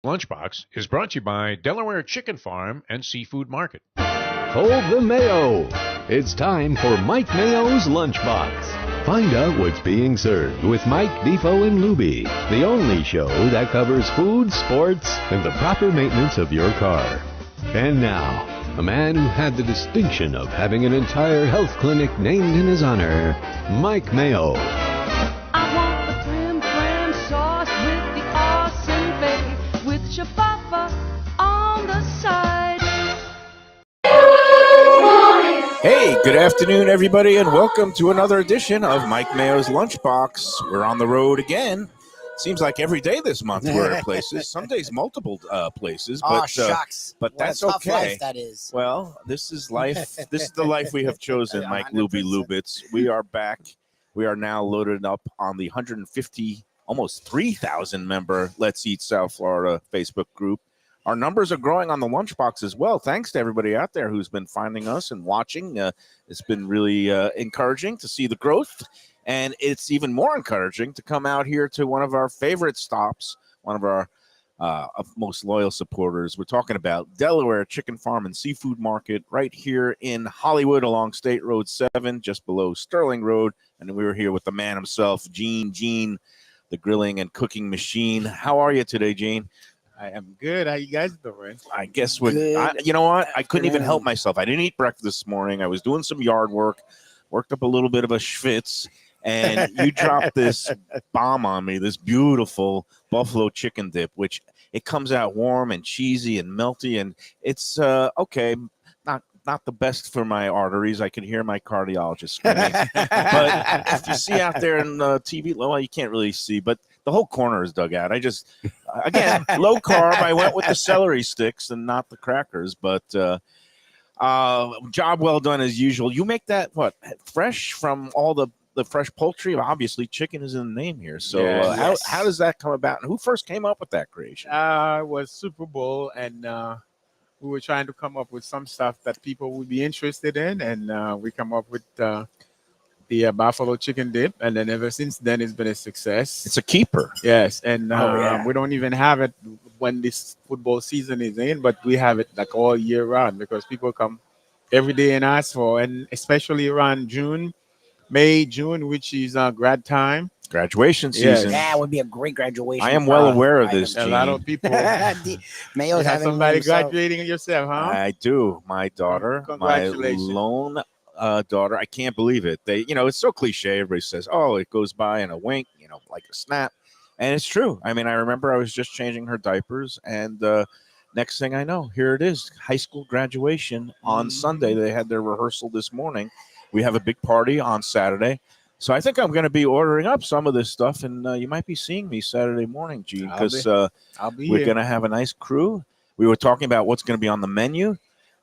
Lunchbox is brought to you by Delaware Chicken Farm and Seafood Market. Hold the Mayo. It's time for Mike Mayo's Lunchbox. Find out what's being served with Mike, Defoe, and Lubie, the only show that covers food, sports, and the proper maintenance of your car. And now, a man who had the distinction of having an entire health clinic named in his honor, Mike Mayo. I want the creme cram sauce with the awesome bake with shafafa on the side. Hey, good afternoon, everybody, and welcome to another edition of Mike Mayo's Lunchbox. We're on the road again. Seems like every day this month we're at places. Some days multiple places, but shucks! But What that's a tough okay. Life that is. Well, this is life. This is the life we have chosen, Mike Lubie 100%. Lubitz. We are back. We are now loaded up on the 150, almost 3,000 member Let's Eat South Florida Facebook group. Our numbers are growing on the Lunchbox as well. Thanks to everybody out there who's been finding us and watching. It's been really encouraging to see the growth. And it's even more encouraging to come out here to one of our favorite stops, one of our most loyal supporters. We're talking about Delaware Chicken Farm and Seafood Market right here in Hollywood along State Road 7, just below Sterling Road. And we were here with the man himself, Gene, the grilling and cooking machine. How are you today, Gene? I am good. How you guys doing? I guess Good you know what? I couldn't even afternoon. help myself. I didn't eat breakfast this morning. I was doing some yard work, worked up a little bit of a schwitz, and you dropped this bomb on me, this beautiful buffalo chicken dip, which it comes out warm and cheesy and melty, and it's okay. Not the best for my arteries. I could hear my cardiologist screaming. But if you see out there in TV, well, you can't really see, but the whole corner is dug out. I just, again, low carb. I went with the celery sticks and not the crackers, but job well done as usual. You make that, what, fresh from all the fresh poultry? Obviously, chicken is in the name here. So Yes. how does that come about? And who first came up with that creation? It was Super Bowl, and we were trying to come up with some stuff that people would be interested in, and we come up with the buffalo chicken dip, and then ever since then it's been a success. It's a keeper. Yes, and yeah. we don't even have it when this football season is in, but we have it like all year round because people come every day and ask for, and especially around May, June, which is grad time. Graduation Yes. season. Yeah, it would be a great graduation. I am well aware of this, A Gene. lot of people. The Mayo's You have having somebody himself. graduating yourself, huh? I do. My daughter, my Congratulations. lone daughter. I can't believe it. It's so cliche. Everybody says, "Oh, it goes by in a wink," like a snap, and it's true. I mean, I remember I was just changing her diapers, and next thing I know, here it is, high school graduation on Sunday. They had their rehearsal this morning. We have a big party on Saturday. So I think I'm going to be ordering up some of this stuff, and you might be seeing me Saturday morning, Gene, because I'll be we're here. going to have a nice crew. We were talking about what's going to be on the menu.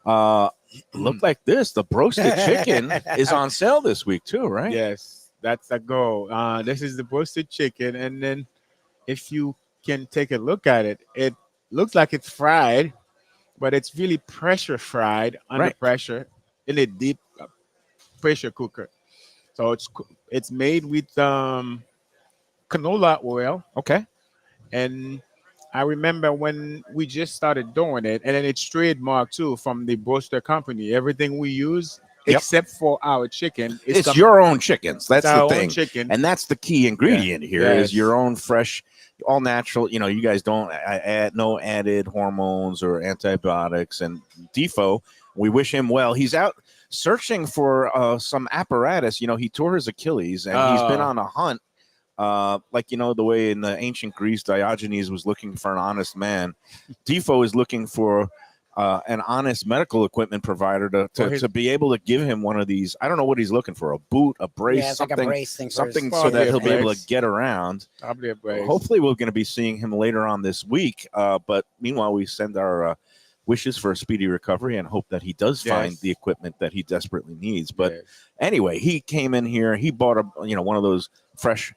Look like this. The broasted chicken is on sale this week too, right? Yes, that's a go. This is the roasted chicken, and then if you can take a look at it, it looks like it's fried, but it's really pressure fried under Right. pressure in a deep pressure cooker. So it's made with canola oil, Okay. and I remember when we just started doing it, and then it's trademarked too from the Broaster Company. Everything we use, Yep. except for our chicken, It's your own chickens. That's our the own thing. chicken. And that's the key ingredient here is Yes. your own fresh, all natural. You guys don't add no added hormones or antibiotics. And Defoe, we wish him well. He's out searching for some apparatus. He tore his Achilles, and he's been on a hunt. The way in the ancient Greece, Diogenes was looking for an honest man. Defoe is looking for an honest medical equipment provider to be able to give him one of these. I don't know what he's looking for, a boot, a brace, Yeah, it's something, like a brace thing. for his- something so Probably that a he'll be able brace. to get around. Probably a brace. Hopefully, we're going to be seeing him later on this week. But meanwhile, we send our wishes for a speedy recovery and hope that he does find Yes. the equipment that he desperately needs. But Yes. anyway, he came in here. He bought one of those fresh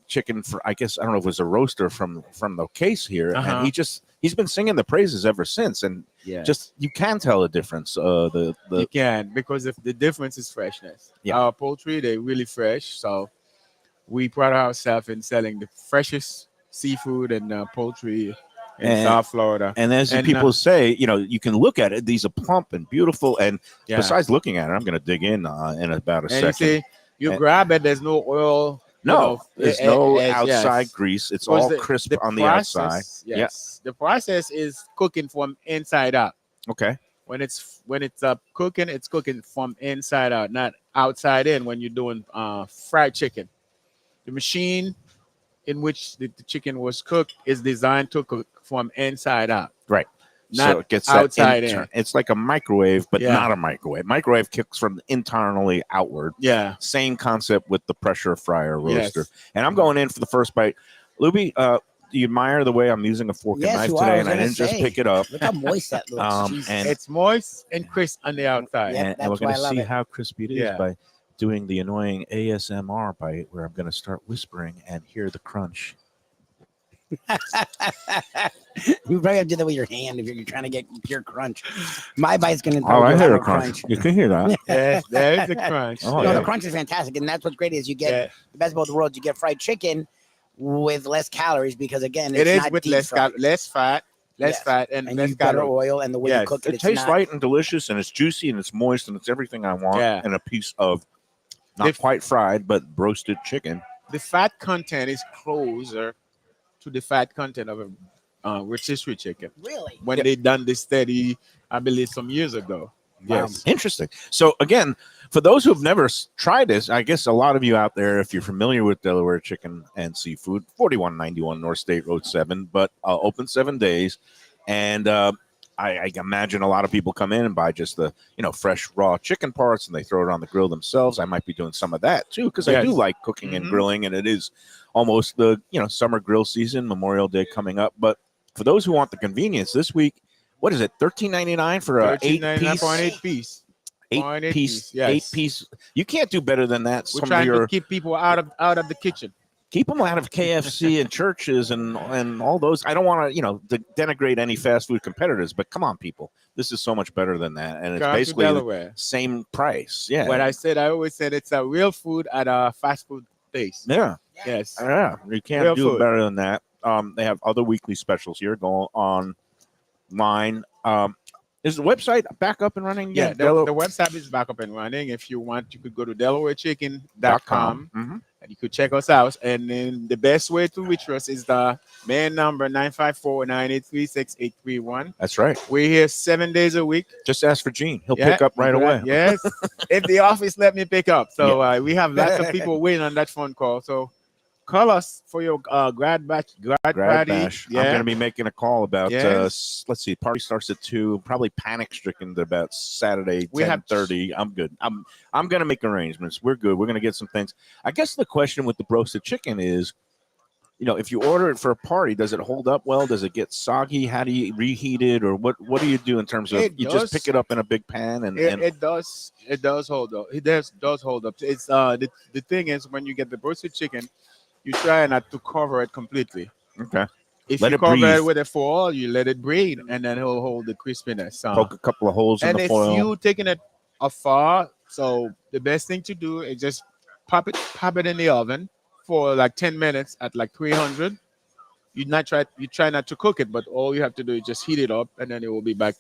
chicken for, I guess, I don't know if it was a roaster from the case here, Uh-huh. and he's been singing the praises ever since. And just you can tell the difference. You can, because if the difference is freshness. Yeah. Our poultry, they're really fresh. So we pride ourselves in selling the freshest seafood and poultry in South Florida. And as And, people say, you can look at it. These are plump and beautiful. And Yeah. besides looking at it, I'm going to dig in about a And second. you see, you grab it. There's no oil. No, there's no yes. outside grease. It's Because all crisp on the outside. process, yes. The process is cooking from inside out. Okay. When it's cooking, it's cooking from inside out, not outside in. When you're doing fried chicken, the machine in which the chicken was cooked is designed to cook from inside out. Right. Not So it gets outside that in. It's like a microwave, but Yeah. not a microwave. Microwave kicks from internally outward. Yeah. Same concept with the pressure fryer roaster. Yes. And I'm going in for the first bite. Lubie, do you admire the way I'm using a fork and Yes, knife you are. today? I And was I gonna didn't just say. pick it up. Look how moist that looks. Jesus. And It's moist and crisp on the outside. Yeah. and that's we're going why I to love see it. how crispy it is Yeah. by doing the annoying ASMR bite where I'm going to start whispering and hear the crunch. You probably have to do that with your hand if you're trying to get pure crunch. My bite's gonna. Oh, probably I have hear no a crunch. You can hear that. Yes, there is a crunch. Oh, No, yeah. the crunch is fantastic, and that's what's great is you get Yeah. the best of both worlds. You get fried chicken with less calories because again, It it's is not with deep less fried. less fat, Yes. and and less you better calories. oil, and the way you Yes. cook it, It it's tastes not, light and delicious, and it's juicy and it's moist and it's everything I want. Yeah. And a piece of not If- quite fried but roasted chicken. The fat content is closer to the fat content of a rotisserie chicken. really. When Yep. they done this study, I believe some years ago. Yes. Interesting. So again, for those who've never tried this, I guess a lot of you out there, if you're familiar with Delaware chicken and seafood, 4191 North State Road 7, but open 7 days. And I imagine a lot of people come in and buy just the fresh raw chicken parts and they throw it on the grill themselves. I might be doing some of that too because I do Yes. like cooking and Mhm. grilling, and it is almost the summer grill season, Memorial Day coming up. But for those who want the convenience, this week, what is it? $13.99 for a 8-piece. 13.99 piece. 8-piece. Yes. 8-piece. You can't do better than that. We're Some of trying your to keep people out of the kitchen. keep them out of KFC and churches and all those. I don't want to denigrate any fast food competitors, but come on, people, this is so much better than that, and it's Come to basically the Delaware. same price. Yeah, What I always said it's a real food at a fast food place. yeah, Yes. yeah. You can't Real do food. better than that. They have other weekly specials here. Go online. Is the website back up and running? Yeah, yet? the website is back up and running. If you want, you could go to DelawareChicken.com Mhm. and you could check us out. And then the best way to reach us is the main number 954-983-6831. That's right. We're here 7 days a week. Just ask for Gene. He'll Yeah, pick up right away. Yes. If the office let me pick up. So we have lots of people waiting on that phone call. So call us for your grad batch. Grad party. bash. Yeah. I'm going to be making a call about. Yes. Let's see. Party starts at 2. Probably panic stricken to about Saturday We have- 10:30. I'm good. I'm going to make arrangements. We're good. We're going to get some things. I guess the question with the roasted chicken is, if you order it for a party, does it hold up well? Does it get soggy? How do you reheat it, or what do you do in terms of It you does. just pick it up in a big pan and It does hold up. It does hold up. It's the thing is when you get the roasted chicken, you try not to cover it completely. okay, If Let you it cover breathe. it with a foil, you let it breathe, and then it'll hold the crispiness. poke a couple of holes in And the if foil. you taking it afar, so the best thing to do is just pop it in the oven for like 10 minutes at like 300. You try not to cook it, but all you have to do is just heat it up, and then it will be back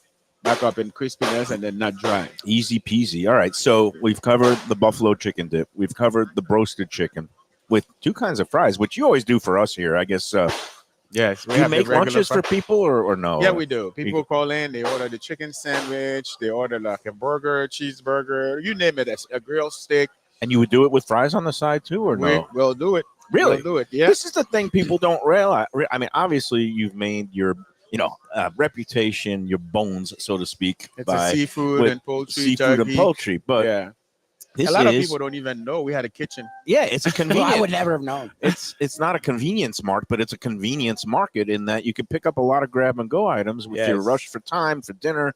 up in crispiness and then not dry. Easy peasy. All right. So we've covered the buffalo chicken dip. We've covered the roasted chicken with 2 kinds of fries, which you always do for us here. I guess. Yes, Do you make lunches for people or no? Yeah, we do. People call in, they order the chicken sandwich, they order like a burger, cheeseburger, you name it, a grilled steak. And you would do it with fries on the side too, or no? We'll do it. Really? We'll do it. Yeah. This is the thing people don't realize. I mean, obviously, you've made your reputation, your bones, so to speak, It's by a seafood with and poultry. seafood turkey. and poultry. But Yeah. this A lot of is, people don't even know we had a kitchen. yeah, it's a Well, convenience. I would never have known. It's not a convenience market, but it's a convenience market in that you can pick up a lot of grab and go items with your Yes. rush for time for dinner,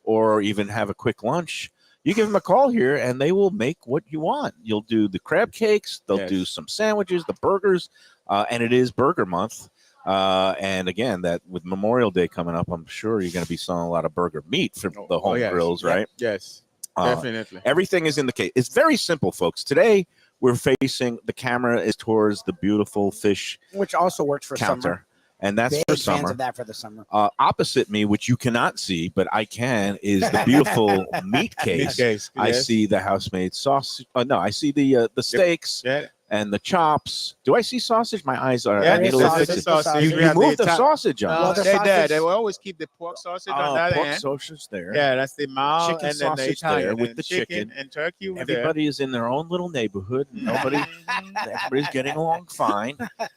or even have a quick lunch. You give them a call here, and they will make what you want. You'll do the crab cakes. They'll Yes. do some sandwiches, the burgers, and it is Burger Month. And again, that with Memorial Day coming up, I'm sure you're going to be selling a lot of burger meat for the home yes. grills, Yeah. right? Yes. Uh, Definitely. Everything is in the case. It's very simple, folks. Today, we're facing the camera is towards the beautiful fish Which also works for counter. summer. and that's Big for fans summer. of that for the summer. Opposite me, which you cannot see, but I can, is the beautiful meat case. I Yes. see the house-made sausage. No, I see the steaks Yeah. and the chops. Do I see sausage? My eyes are. Yeah, I need to there's look sausage, at there's it. sausage. You We have moved the Ita- sausage on. Well, the they sausage- They will always keep the pork sausage on that Pork end. sausage there. Yeah, that's the mall, Chicken and then the sausage Italian, there with and the chicken. and turkey. Over Everybody is in their own little neighborhood. And everybody's getting along fine.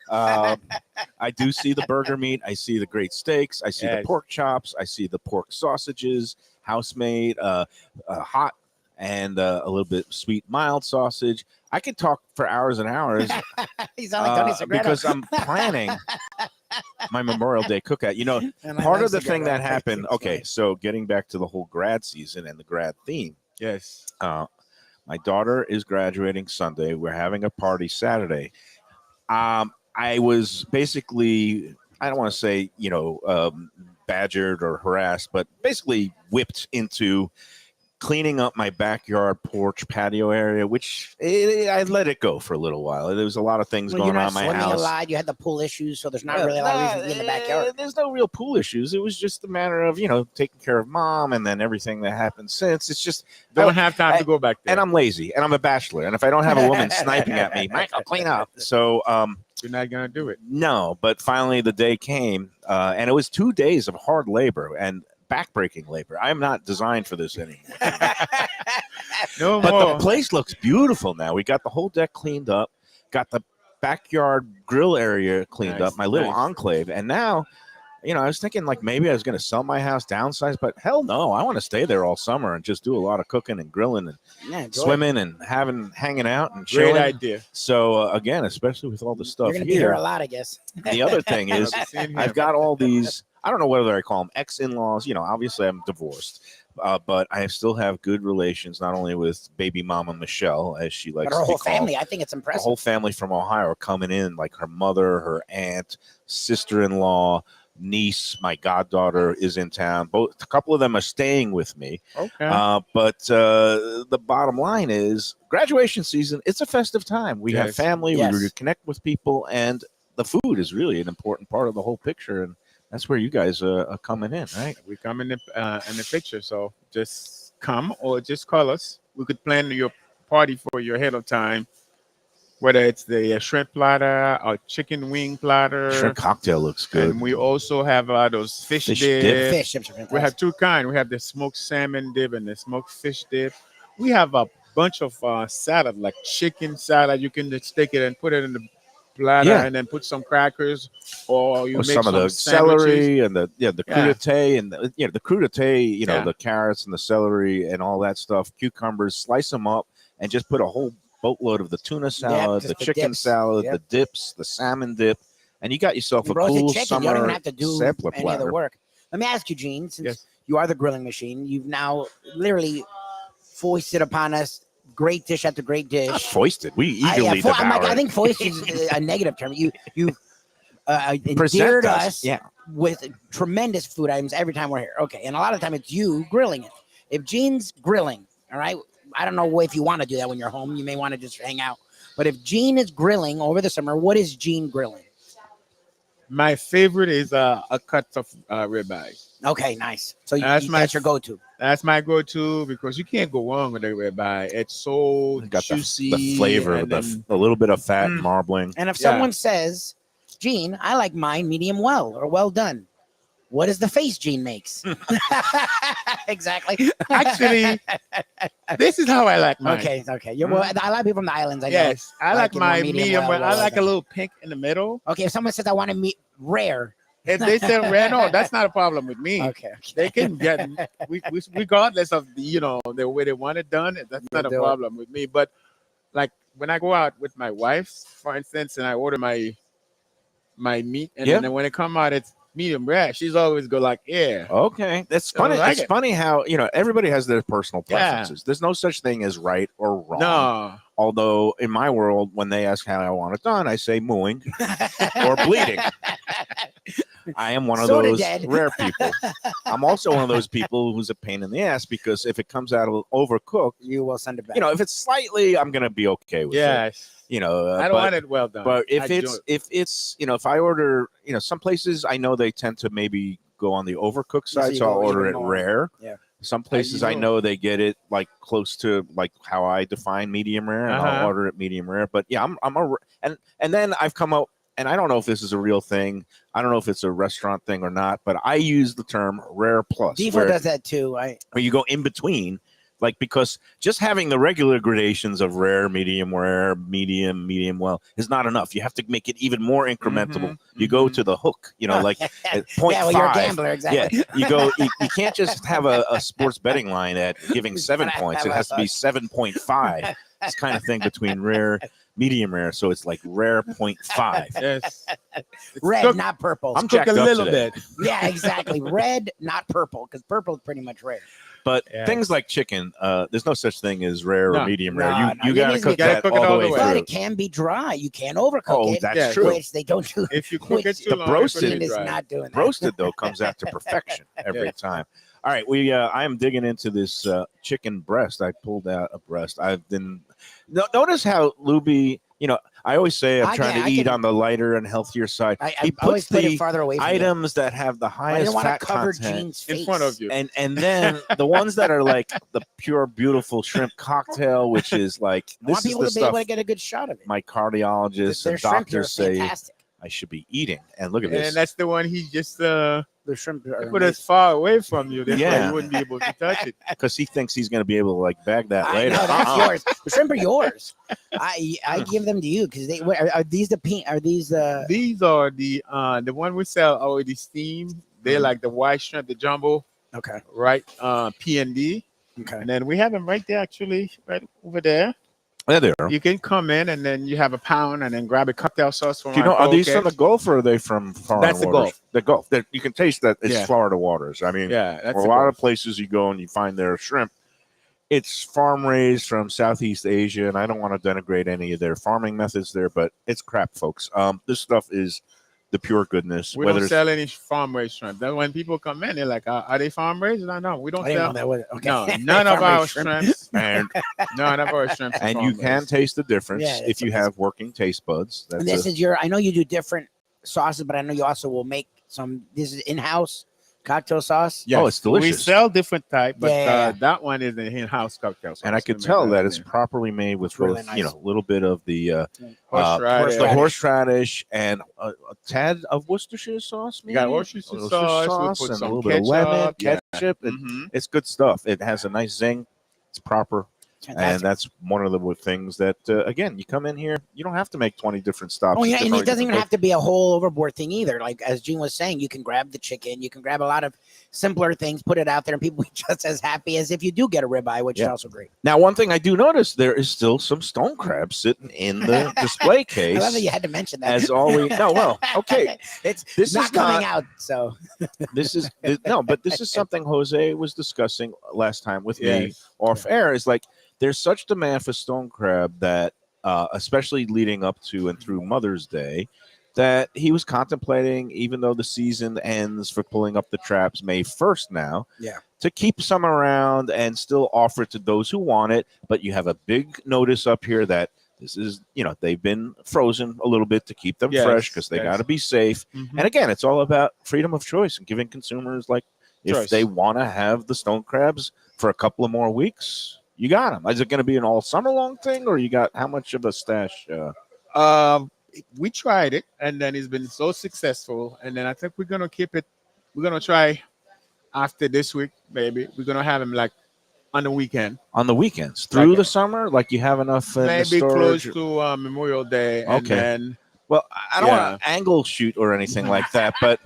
I do see the burger meat. I see the great steaks. I see the Yes. pork chops. I see the pork sausages, house made, hot, and a little bit sweet, mild sausage. I could talk for hours and hours He's on like Tony Segredo. because I'm planning my Memorial Day cookout. You know, And I part love of the thing Segredo. that happened. It's Okay, funny. so getting back to the whole grad season and the grad theme. Yes. My daughter is graduating Sunday. We're having a party Saturday. I was basically, I don't want to say, badgered or harassed, but basically whipped into cleaning up my backyard porch patio area, which I let it go for a little while. There was a lot of things Well, you're going not on in my swimming a house. lot. You had the pool issues, so there's not really a lot of reason to be in the backyard. There's no real pool issues. It was just a matter of, taking care of mom and then everything that happened since. It's just, Don't have time to go back there. and I'm lazy and I'm a bachelor. And if I don't have a woman sniping at me, Michael, clean up. So, You're not gonna do it. no, but finally the day came, and it was 2 days of hard labor and backbreaking labor. I'm not designed for this anymore. No But more. the place looks beautiful now. We got the whole deck cleaned up, got the backyard grill area cleaned Nice, up, my little nice. enclave. And now, I was thinking like maybe I was going to sell my house, downsize, but hell no. I want to stay there all summer and just do a lot of cooking and grilling and Yeah, enjoy it. swimming and hanging out and Great chilling. idea. So again, especially with all the stuff You're going to be here here, a lot, I guess. the other thing is I'll be seeing him. I've got all these, I don't know whether I call them ex-in-laws, obviously I'm divorced, but I still have good relations, not only with baby mama Michelle, as she likes But her to be whole called. family, I think it's The impressive. whole family from Ohio are coming in, like her mother, her aunt, sister-in-law, niece, my goddaughter is in town. A couple of them are staying with me. Okay. But the bottom line is graduation season, it's a festive time. We have Yes. family, Yes. we reconnect with people, and the food is really an important part of the whole picture. And that's where you guys are coming in, right? We come in the picture, so just come or just call us. We could plan your party for you ahead of time, whether it's the shrimp platter or chicken wing platter. Shrimp cocktail looks good. And we also have those fish, Fish dip. dip. Fish chips are fantastic. We have two kinds. We have the smoked salmon dip and the smoked fish dip. We have a bunch of salad, like chicken salad. You can just take it and put it in the platter, Yeah. and then put some crackers, or you Or make some of the sandwiches. celery and the Yeah. crudité and the crudité, Yeah. the carrots and the celery and all that stuff, cucumbers, slice them up and just put a whole boatload of the tuna salad, just the the chicken dips. salad, Yep. the dips, the salmon dip, and you got yourself And a roasted cool chicken. You don't summer even have to do sampler any of the platter. work. Let me ask you, Gene, since Yes. you are the grilling machine, you've now literally foisted upon us great dish after great Not dish. foisted. We eagerly devour I'm like, I it. think foisted is a negative term. You Present endeared us. us Yeah. with tremendous food items every time we're here. Okay, and a lot of the time it's you grilling it. If Gene's grilling, all right, I don't know if you want to do that when you're home. You may want to just hang out. But if Gene is grilling over the summer, what is Gene grilling? My favorite is a cut of ribeye. Okay, nice. So That's my- that's your go-to. That's my go-to because you can't go wrong with a ribeye. It's so Got juicy, the flavor, and then- a little bit of fat Mm. marbling. And if Yeah. someone says, Gene, I like mine medium well or well done, what is the face Gene makes? Exactly. Actually, this is how I like mine. Okay. You're, well, I like people from the islands. I know. Yes, I like Like it more my medium medium. well, I well like a done. little pink in the middle. Okay. If someone says I want to meet rare. If they say red, no, that's not a problem with me. Okay. They can get, regardless of the way they want it done. That's not a do it. problem with me. But like when I go out with my wife, for instance, and I order my meat, and Yeah. then when it come out, it's medium rare. She's always go like, yeah. Okay, that's I funny. like It's it. funny how everybody has their personal Yeah. preferences. There's no such thing as right or wrong. No, Although in my world, when they ask how I want it done, I say mooing or bleeding. I am one of Sorta those dead. rare people. I'm also one of those people who's a pain in the ass because if it comes out overcooked, You will send it back. if it's slightly, I'm gonna be okay with it. Yes. I I don't want it well done. But if I it's if I order, some places I know they tend to maybe go on the overcooked So side, you so I'll go order it even more. rare. Yeah. Some places I know. know they get it like close to like how I define medium rare, and I'll order it medium rare. But yeah, and then I've come up, and I don't know if this is a real thing. I don't know if it's a restaurant thing or not, but I use the term rare plus, Default does that too. where you go in between. Like, because just having the regular gradations of rare, medium, well is not enough. You have to make it even more incremental. You go to the hook, like at 0.5. Yeah, well, you're a gambler, exactly. Yeah, you can't just have a sports betting line at giving 7 points. It has to be 7.5. This kind of thing between rare, medium rare. So it's like rare 0.5. Yes. Red, not purple. I'm Cook jacked a up little today. bit. Yeah, exactly. Red, not purple, because purple is pretty much rare. But Yeah. things like chicken, there's no such thing as rare or No, medium no, rare. no, You it got to needs to cook be that cooked all the all way the way. But through. it can be dry. You can't overcook Oh, it. that's Yeah. true. Which they don't do. If you cook it Which too the long, roasted it Chicken is dry. not doing that. Roasted though comes out to perfection every Yeah. time. All right, I am digging into this chicken breast. I pulled out a breast. I've been notice how Lubie. I always say I'm trying to eat on the lighter and healthier side. I He always puts put it the farther away from you. items that have the I highest didn't want fat to cover content Gene's face. in front of you. and then the ones that are like the pure beautiful shrimp cocktail, which is like I want this is people the to be able stuff to get a good shot of it. my cardiologists Their and shrimp here are doctors say fantastic. I should be eating. And look at And this. that's the one he just The shrimp are put as far away from you. That's why Yeah. you wouldn't be able to touch it. Because he thinks he's going to be able to like bag that I later. know that's Uh-uh. yours. The shrimp are yours. I give them to you because they are these are these These are the one we sell already steamed. They're like the white shrimp, the jumbo, okay. right? P&D. Okay. And then we have them right there, actually, right over there. There they are. You can come in and then you have a pound and then grab a cocktail sauce from Do you know, are these from the Gulf or are they from foreign That's the waters? Gulf. The Gulf. You can taste that it's Yeah. Florida waters. I mean, Yeah, that's a the lot Gulf. of places you go and you find their shrimp. It's farm raised from Southeast Asia, and I don't want to denigrate any of their farming methods there, but it's crap, folks. This stuff is the pure goodness. We don't sell any farm raised shrimp. Then when people come in, they're like, "Are they farm raised?" No, we don't I didn't know sell. that was okay. No, none of our Farm-raised shrimps. and None of our shrimps. are and you can farm-raised. taste the difference Yeah, if you have working taste buds. And That's this is your. I know you do different sauces, but I know you also will make some. This is in-house cocktail sauce. Yes. Oh, it's delicious. We sell different type, but Yeah. that one is an in-house cocktail sauce. and I could We make tell that it's in properly made with Really both, nice. a little bit of the horseradish. the horseradish and a tad of Worcestershire sauce. You Maybe got Worcestershire sauce, we put and a some little bit of lemon, ketchup, ketchup. And Mhm. it's good stuff. It has a nice zing. It's proper. And Fantastic. that's one of the things that, again, you come in here, you don't have to make 20 different stops. Oh at yeah, and different it doesn't even different have to be a whole overboard thing either. Like as Gene was saying, you can grab the chicken, you can grab a lot of simpler things, put it out there, and people will be just as happy as if you do get a ribeye, which is Yeah. also great. Now, one thing I do notice, there is still some stone crabs sitting in the display I case. love that you had to mention that. As always, no, well, okay. it's This not is coming not- out. So But this is something Jose was discussing last time with me Yes. off air. Is like there's such demand for stone crab that, especially leading up to and through Mother's Day, that he was contemplating, even though the season ends for pulling up the traps May 1st now, Yeah. to keep some around and still offer it to those who want it. But you have a big notice up here that this is, they've been frozen a little bit to keep them Yes, fresh because they yes. got to be safe. Mhm. And again, it's all about freedom of choice and giving consumers, like, if Choice. they want to have the stone crabs for a couple of more weeks, you got them. Is it going to be an all summer long thing, or you got how much of a stash? We tried it, and then it's been so successful. And then I think we're gonna keep it. We're gonna try after this week, maybe. We're gonna have them like on the weekend, On the weekends through Like- the summer, like you have enough in the maybe close storage? to Memorial Day. And Okay. then Well, I don't Yeah. want to angle shoot or anything like that, but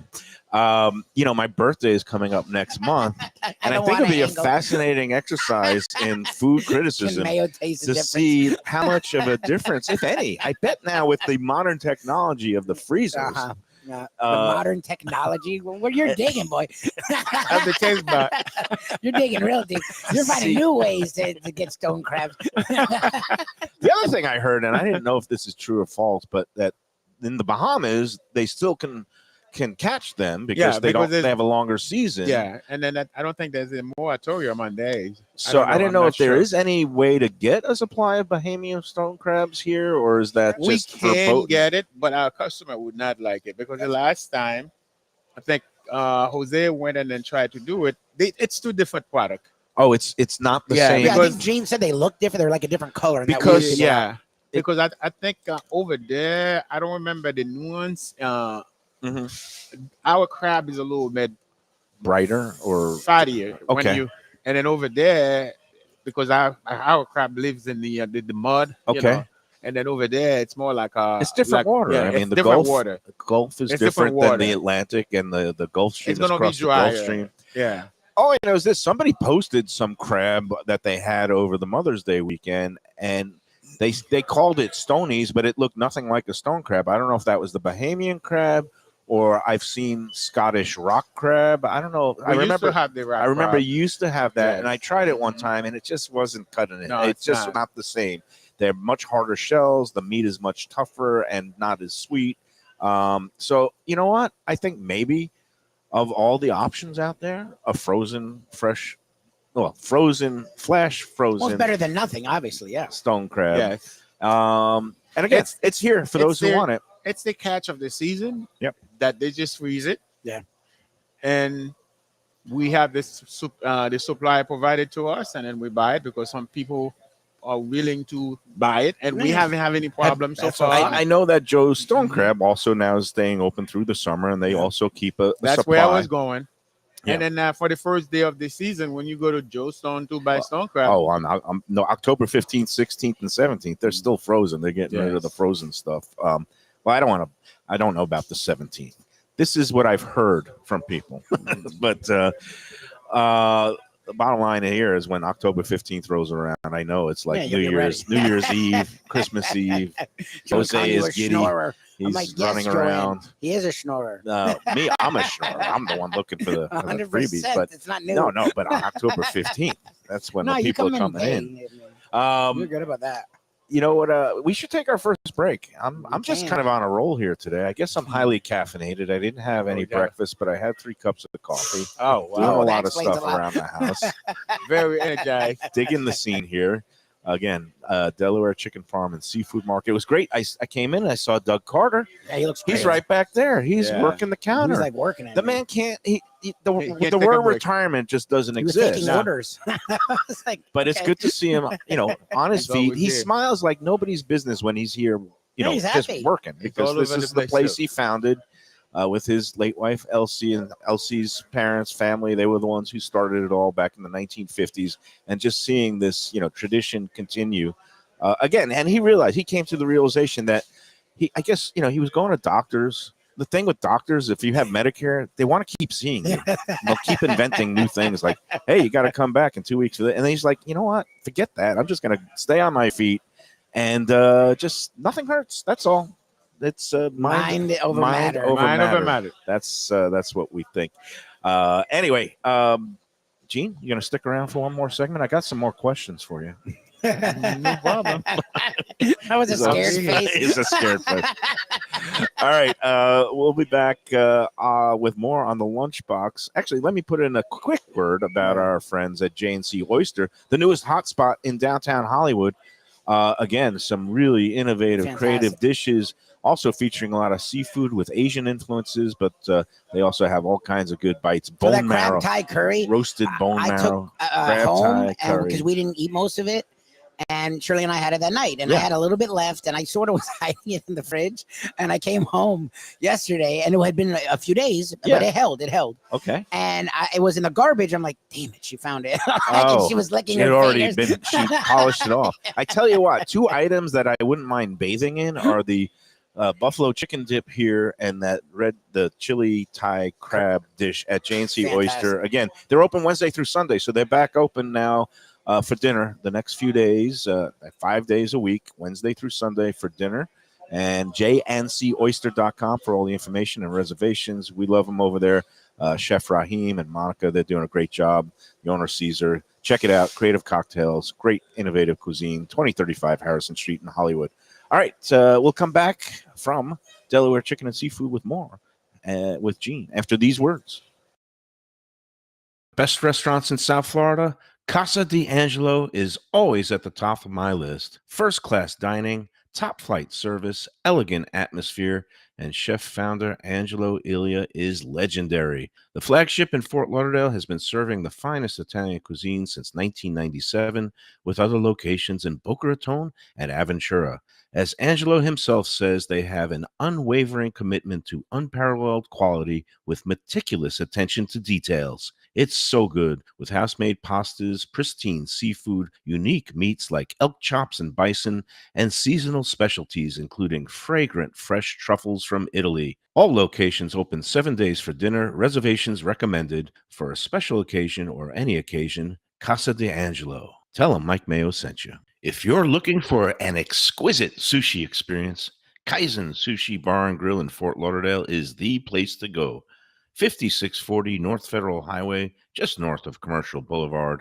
my birthday is coming up next month, and I don't think it'd wanna be a angle. fascinating exercise in food Can criticism Mayo taste the to difference? see how much of a difference, if any. I bet now with the modern technology of the freezers, Uh-huh. Yeah. The Uh, modern technology. Well, you're digging, boy. have the taste bud. You're digging real deep. You're finding See- new ways to get stone crabs. the other thing I heard, and I didn't know if this is true or false, but that in the Bahamas they still can can catch them because Yeah, they because don't. They have a longer season. Yeah, and then I don't think there's a moratorium on days. So I didn't know if there sure. is any way to get a supply of Bahamian stone crabs here, or is that We just for can boating? get it, but our customer would not like it because the last time, I think Jose went and then tried to do it. It's two different product. Oh, it's not the Yeah, same. Yeah, I because- think Gene said they look different. They're like a different color. And that Because- weirds people out. Yeah, because I think over there, I don't remember the nuance. Our crab is a little bit Brighter or fattier when Okay. and then over there, because our crab lives in the mud. You Okay. know, and then over there, it's more like it's different water. Yeah, I mean, it's the different Gulf water. the Gulf is It's different different than the water. Atlantic, and the Gulf Stream It's is gonna be across the Gulf drier. Stream. Yeah. All I know is this: somebody posted some crab that they had over the Mother's Day weekend, and they called it stonies, but it looked nothing like a stone crab. I don't know if that was the Bahamian crab, or I've seen Scottish rock crab. I don't know. I We used remember. to have the rock I remember crab. you used to have that, Yes. and I tried it one time, and it just wasn't cutting it. No, it's it's just not the same. They're much harder shells. The meat is much tougher and not as sweet. So you know what? I think maybe of all the options out there, a frozen, fresh, flash Well, frozen it's better than nothing, obviously. Yeah. stone crab. Yes. And again, it's here for it's those who there. want it. It's the catch of the season. Yep. That they just freeze it. Yeah. And we have this the supply provided to us, and then we buy it because some people are willing to buy it, and we Yeah. haven't had any problems so That's far. what I know that Joe's Stone Crab also now is staying open through the summer, and they also keep a That's supply. where I was going. Yeah. And then for the first day of the season, when you go to Joe Stone to buy stone crab, Oh, on no October 15th, 16th, and 17th, they're still frozen. They're getting rid of Yes. the frozen stuff. Well, I don't know about the 17th. This is what I've heard from people, but the bottom line here is when October 15th rolls around, I know it's like Yeah, you'll get New Year's Eve, Christmas Eve. Jose calling you is a giddy. schnorrer. He's I'm like, yes, running Joanne. around. He is a schnorrer. Me, I'm a schnorrer. I'm the one looking for the 100%. freebies. But It's not new. no, but on October 15th, that's when No, the you people come are coming in. Hey, man. You're good about that. You know what? We should take our first break. I'm just can. kind of on a roll here today. I guess I'm highly caffeinated. I didn't have any yeah. breakfast, but I had 3 cups of coffee. oh Doing wow, a that lot of explains stuff a lot. around the house. very energized. Digging the scene here. Again, Delaware Chicken Farm and Seafood Market. It was great. I came in and I saw Doug Carter. Yeah, he looks He's great. right back there. He's Yeah. working the counter. He's like working at The it. man can't. He The can't take a word break. retirement just doesn't He was exist. taking No. orders. It's like, But it's okay. good to see him, on his That's all feet. we He did. smiles like nobody's business when he's here, Yeah, he's just happy. working because all this over the is the place, place too. he founded with his late wife Elsie and Elsie's parents, family. They were the ones who started it all back in the 1950s, and just seeing this, tradition continue again. And he came to the realization that he was going to doctors. The thing with doctors, if you have Medicare, they want to keep seeing you. They'll keep inventing new things like, hey, you got to come back in 2 weeks for that. And then he's like, you know what? Forget that. I'm just going to stay on my feet and just nothing hurts. That's all. It's mind over matter. Mind over matter. That's what we think. Anyway, Gene, you going to stick around for one more segment? I got some more questions for you. No problem. That was a scared face. It's a scared face. All right. We'll be back with more on the Lunchbox. Actually, let me put in a quick word about our friends at J&C Oyster, the newest hotspot in downtown Hollywood. Again, some really innovative, creative dishes, also featuring a lot of seafood with Asian influences, but they also have all kinds of good bites. So Bone that marrow, crab Thai curry, roasted bone I marrow, took crab home Thai curry. because we didn't eat most of it. And Shirley and I had it that night, and I Yeah. had a little bit left, and I sort of was hiding it in the fridge. And I came home yesterday, and it had been a few days, Yeah. but it held. Okay. And it was in the garbage. I'm like, damn it, she found it. Oh, and she was licking She had her already fingers. she polished it off. I tell you what, 2 items that I wouldn't mind bathing in are the buffalo chicken dip here and the chili Thai crab dish at J&C Oyster. Again, they're open Wednesday through Sunday, so they're back open now for dinner the next few days, 5 days a week, Wednesday through Sunday for dinner. And jncoyster.com for all the information and reservations. We love them over there. Chef Raheem and Monica, they're doing a great job. The owner, Caesar. Check it out. Creative cocktails, great innovative cuisine, 2035 Harrison Street in Hollywood. All right, we'll come back from Delaware Chicken and Seafood with more with Gene after these words. Best restaurants in South Florida? Casa D'Angelo is always at the top of my list. First class dining, top flight service, elegant atmosphere, and chef founder Angelo Ilia is legendary. The flagship in Fort Lauderdale has been serving the finest Italian cuisine since 1997, with other locations in Boca Raton and Aventura. As Angelo himself says, they have an unwavering commitment to unparalleled quality with meticulous attention to details. It's so good, with house-made pastas, pristine seafood, unique meats like elk chops and bison, and seasonal specialties including fragrant fresh truffles from Italy. All locations open 7 days for dinner. Reservations recommended. For a special occasion or any occasion, Casa D'Angelo. Tell them Mike Mayo sent you. If you're looking for an exquisite sushi experience, Kaizen Sushi Bar and Grill in Fort Lauderdale is the place to go. 5640 North Federal Highway, just north of Commercial Boulevard.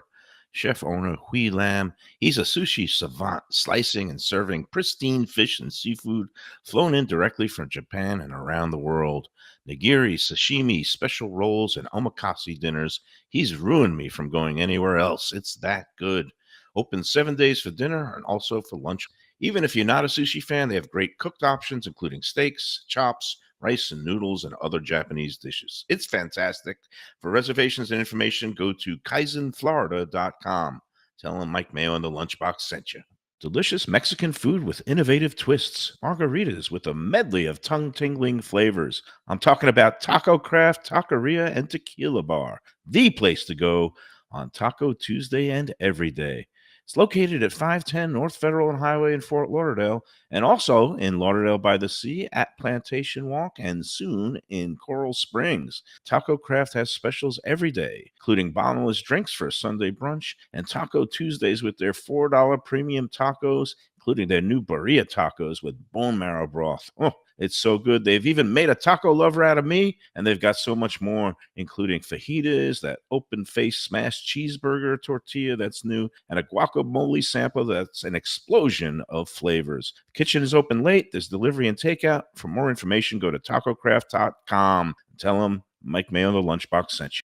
Chef owner Hui Lam, he's a sushi savant, slicing and serving pristine fish and seafood flown in directly from Japan and around the world. Nigiri, sashimi, special rolls, and omakase dinners. He's ruined me from going anywhere else. It's that good. Open 7 days for dinner and also for lunch. Even if you're not a sushi fan, they have great cooked options, including steaks, chops, rice and noodles, and other Japanese dishes. It's fantastic. For reservations and information, go to kaizenflorida.com. Tell them Mike Mayo and the Lunchbox sent you. Delicious Mexican food with innovative twists. Margaritas with a medley of tongue-tingling flavors. I'm talking about Taco Craft, Taqueria, and Tequila Bar. The place to go on Taco Tuesday and every day. It's located at 510 North Federal and Highway in Fort Lauderdale, and also in Lauderdale by the Sea at Plantation Walk, and soon in Coral Springs. Taco Craft has specials every day, including bottomless drinks for a Sunday brunch, and Taco Tuesdays with their $4 premium tacos, including their new birria tacos with bone marrow broth. Oh, it's so good. They've even made a taco lover out of me, and they've got so much more, including fajitas, that open-faced smashed cheeseburger tortilla that's new, and a guacamole sample that's an explosion of flavors. The kitchen is open late. There's delivery and takeout. For more information, go to tacocraft.com. Tell them Mike Mayo, the Lunchbox, sent you.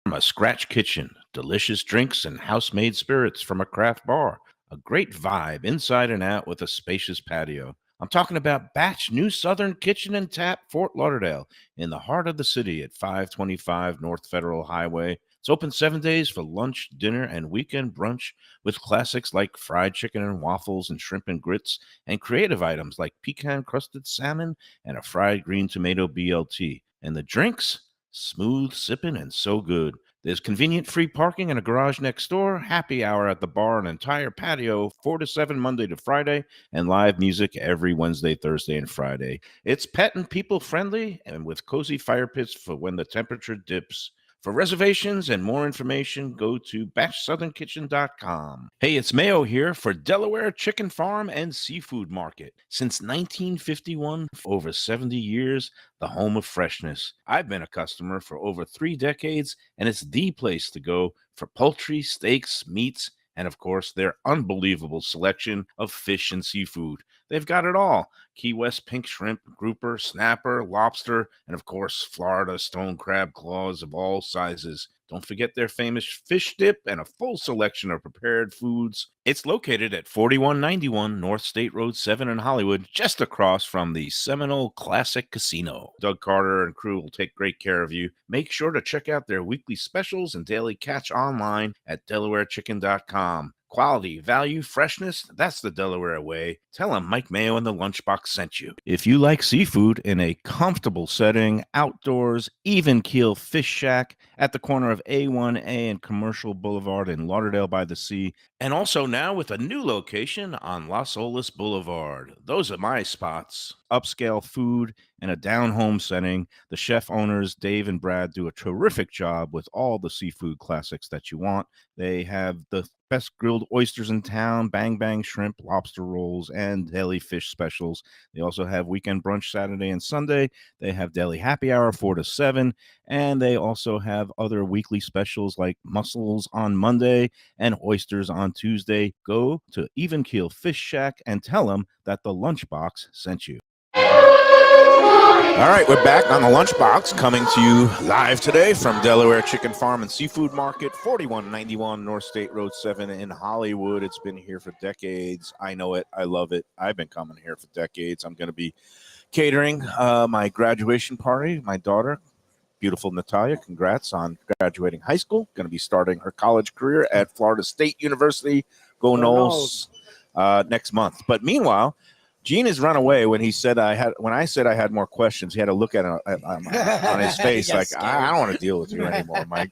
From a scratch kitchen, delicious drinks and house-made spirits from a craft bar. A great vibe inside and out with a spacious patio. I'm talking about Batch New Southern Kitchen and Tap, Fort Lauderdale, in the heart of the city at 525 North Federal Highway. It's open 7 days for lunch, dinner, and weekend brunch with classics like fried chicken and waffles and shrimp and grits, and creative items like pecan-crusted salmon and a fried green tomato BLT. And the drinks? Smooth sipping and so good. There's convenient free parking and a garage next door, happy hour at the bar, an entire patio, 4 to 7 Monday to Friday, and live music every Wednesday, Thursday, and Friday. It's pet and people friendly and with cozy fire pits for when the temperature dips. For reservations and more information, go to batchsouthernkitchen.com. Hey, it's Mayo here for Delaware Chicken Farm and Seafood Market. Since 1951, for over 70 years, the home of freshness. I've been a customer for over 3 decades, and it's the place to go for poultry, steaks, meats, and of course, their unbelievable selection of fish and seafood. They've got it all. Key West pink shrimp, grouper, snapper, lobster, and of course, Florida stone crab claws of all sizes. Don't forget their famous fish dip and a full selection of prepared foods. It's located at 4191 North State Road 7 in Hollywood, just across from the Seminole Classic Casino. Doug Carter and crew will take great care of you. Make sure to check out their weekly specials and daily catch online at DelawareChicken.com. Quality, value, freshness, that's the Delaware way. Tell them Mike Mayo and the Lunchbox sent you. If you like seafood in a comfortable setting, outdoors, even keel fish shack at the corner of A1A and Commercial Boulevard in Lauderdale by the Sea, and also now with a new location on Las Olas Boulevard. Those are my spots. Upscale food and a down-home setting. The chef owners, Dave and Brad, do a terrific job with all the seafood classics that you want. They have the best grilled oysters in town, bang bang shrimp, lobster rolls, and daily fish specials. They also have weekend brunch Saturday and Sunday. They have daily happy hour 4 to 7, and they also have other weekly specials like mussels on Monday and oysters on Tuesday. Go to Even Keel Fish Shack and tell them that the Lunchbox sent you. All right, we're back on the Lunchbox, coming to you live today from Delaware Chicken Farm and Seafood Market, 4191 North State Road 7 in Hollywood. It's been here for decades. I know it. I love it. I've been coming here for decades. I'm going to be catering my graduation party. My daughter, beautiful Natalia, congrats on graduating high school. Going to be starting her college career at Florida State University. Go Noles next month. But meanwhile, Gene has run away when I said I had more questions. He had to look at it on his face like, I don't want to deal with you anymore, Mike.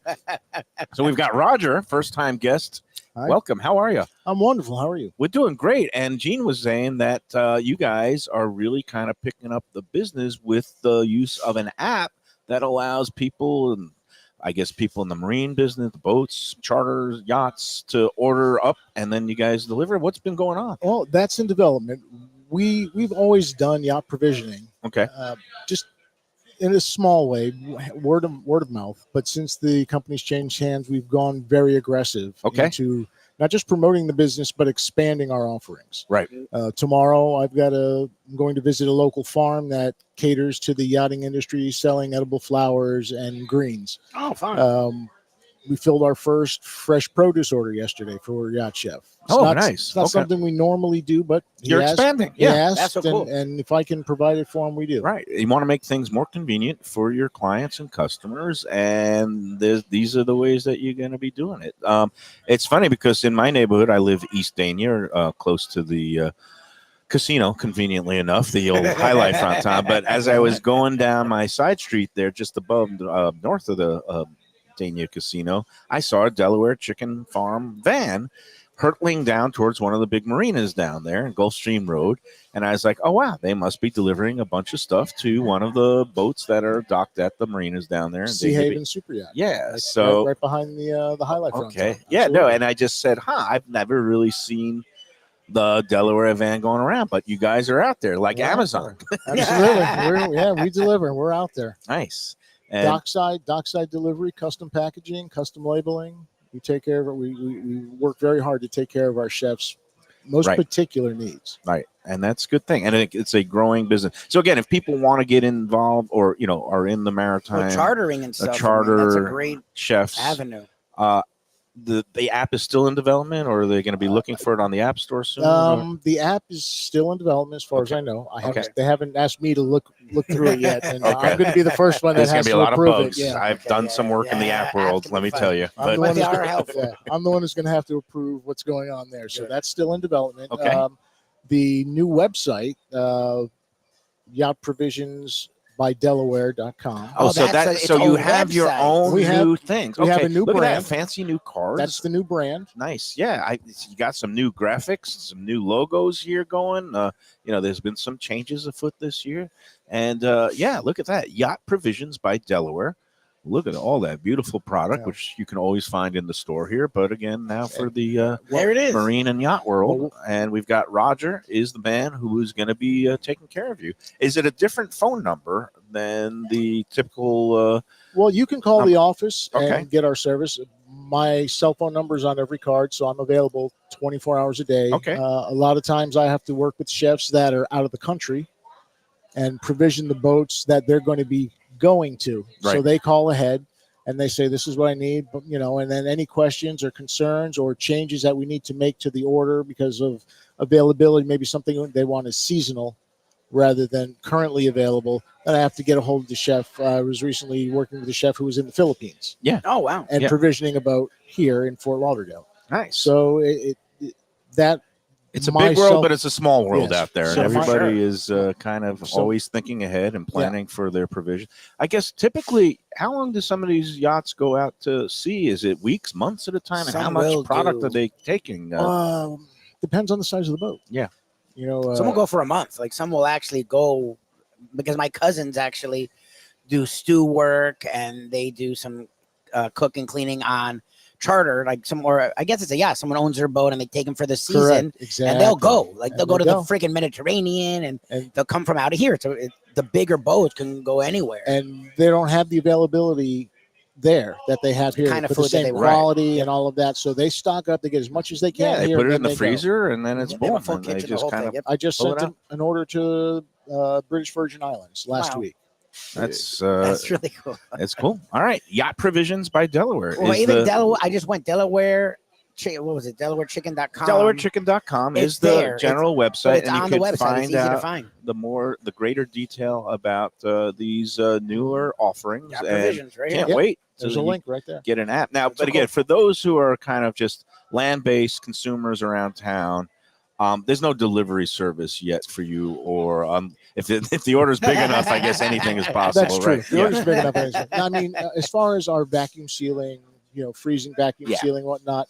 So we've got Roger, first-time guest. Hi. Welcome. How are you? I'm wonderful. How are you? We're doing great. And Gene was saying that you guys are really kind of picking up the business with the use of an app that allows people, and I guess people in the marine business, the boats, charters, yachts, to order up, and then you guys deliver. What's been going on? Well, that's in development. We've always done yacht provisioning, Okay. just in a small way, word of mouth. But since the company's changed hands, we've gone very aggressive into not just promoting the business, but expanding our offerings. Right. Tomorrow, I'm going to visit a local farm that caters to the yachting industry, selling edible flowers and greens. Oh, fine. We filled our first fresh produce order yesterday for Yacht Chef. Nice. It's not something we normally do, but You're expanding. He Yeah, asked, that's so cool. and if I can provide it for him, we do. Right. You want to make things more convenient for your clients and customers, and these are the ways that you're going to be doing it. It's funny because in my neighborhood, I live East Dania, close to the casino, conveniently enough, the old High Life front time. But as I was going down my side street there, just above, north of the Dania Casino, I saw a Delaware Chicken Farm van hurtling down towards one of the big marinas down there in Gulfstream Road. And I was like, oh, wow, they must be delivering a bunch of stuff to one of the boats that are docked at the marinas down there. Sea Haven Super Yacht. Yeah. Right behind the High Life front. Okay. Yeah, no, and I just said, I've never really seen the Delaware van going around, but you guys are out there like Amazon. Absolutely. We deliver. We're out there. Nice. And Dockside delivery, custom packaging, custom labeling. We take care of it. We work very hard to take care of our chefs' most particular needs. Right. And that's a good thing. And it's a growing business. So again, if people want to get involved or, are in the maritime chartering and stuff, that's a great chefs avenue. The app is still in development, or are they going to be looking for it on the App Store soon? The app is still in development, as far as I know. They haven't asked me to look through it yet, and I'm going to be the first one that has to approve it. There's going to be a lot of bugs. Yeah. I've done some work in the app world, let me tell you. I'm the one who's going to have to approve what's going on there. So that's still in development. Okay. The new website, Yacht Provisions by Delaware.com. So you have your own new things. We have a new Look brand. at that, fancy new cards. That's the new brand. Nice. Yeah, you got some new graphics, some new logos here going. There's been some changes afoot this year. And look at that. Yacht Provisions by Delaware. Look at all that beautiful product, which you can always find in the store here. But again, now for the there it is. marine and yacht world. And we've got Roger is the man who is going to be taking care of you. Is it a different phone number than the typical? Well, you can call the office and get our service. My cell phone number is on every card, so I'm available 24 hours a day. Okay. A lot of times I have to work with chefs that are out of the country and provision the boats that they're going to be going to. Right. So they call ahead and they say, this is what I need, and then any questions or concerns or changes that we need to make to the order because of availability, maybe something they want is seasonal rather than currently available, then I have to get a hold of the chef. I was recently working with a chef who was in the Philippines. Yeah. Oh, wow. And provisioning a boat here in Fort Lauderdale. Nice. So it's a big world, but it's a small world out there. So and everybody is kind of always thinking ahead and planning for their provision. I guess typically, how long do some of these yachts go out to sea? Is it weeks, months at a time? And how much product are they taking? Depends on the size of the boat. Yeah. Some will go for a month. Like some will actually go, because my cousins actually do stew work and they do some cooking, cleaning on charter, like someone owns their boat and they take them for the season. Exactly. And they'll go they'll go to the freaking Mediterranean and they'll come from out of here. So the bigger boats can go anywhere, and they don't have the availability there that they have here kind of for food the same that they quality and all of that. So they stock up, they get as much as they can. They here, put it in and the they freezer and then it's They have a boom. full And they kitchen, the just whole kind thing. of Yep. I just pull sent it out. an order to British Virgin Islands last week. That's That's really cool. it's cool. All right, Yacht Provisions by Delaware. Well, is even the Delaware. I just went Delaware. What was it? DelawareChicken.com. DelawareChicken.com is It's the there. general But website, it's and you on the could website. It's find easy to out find. the greater detail about these newer offerings. Yacht And Provisions right can't here. wait There's till a you link right there. get an app now. It's But so again, cool. for those who are kind of just land-based consumers around town, there's no delivery service yet for you, or if the order's big enough, I guess anything is possible. That's true. Right? The order's big enough. I mean, as far as our vacuum sealing, freezing vacuum Yeah. sealing, whatnot,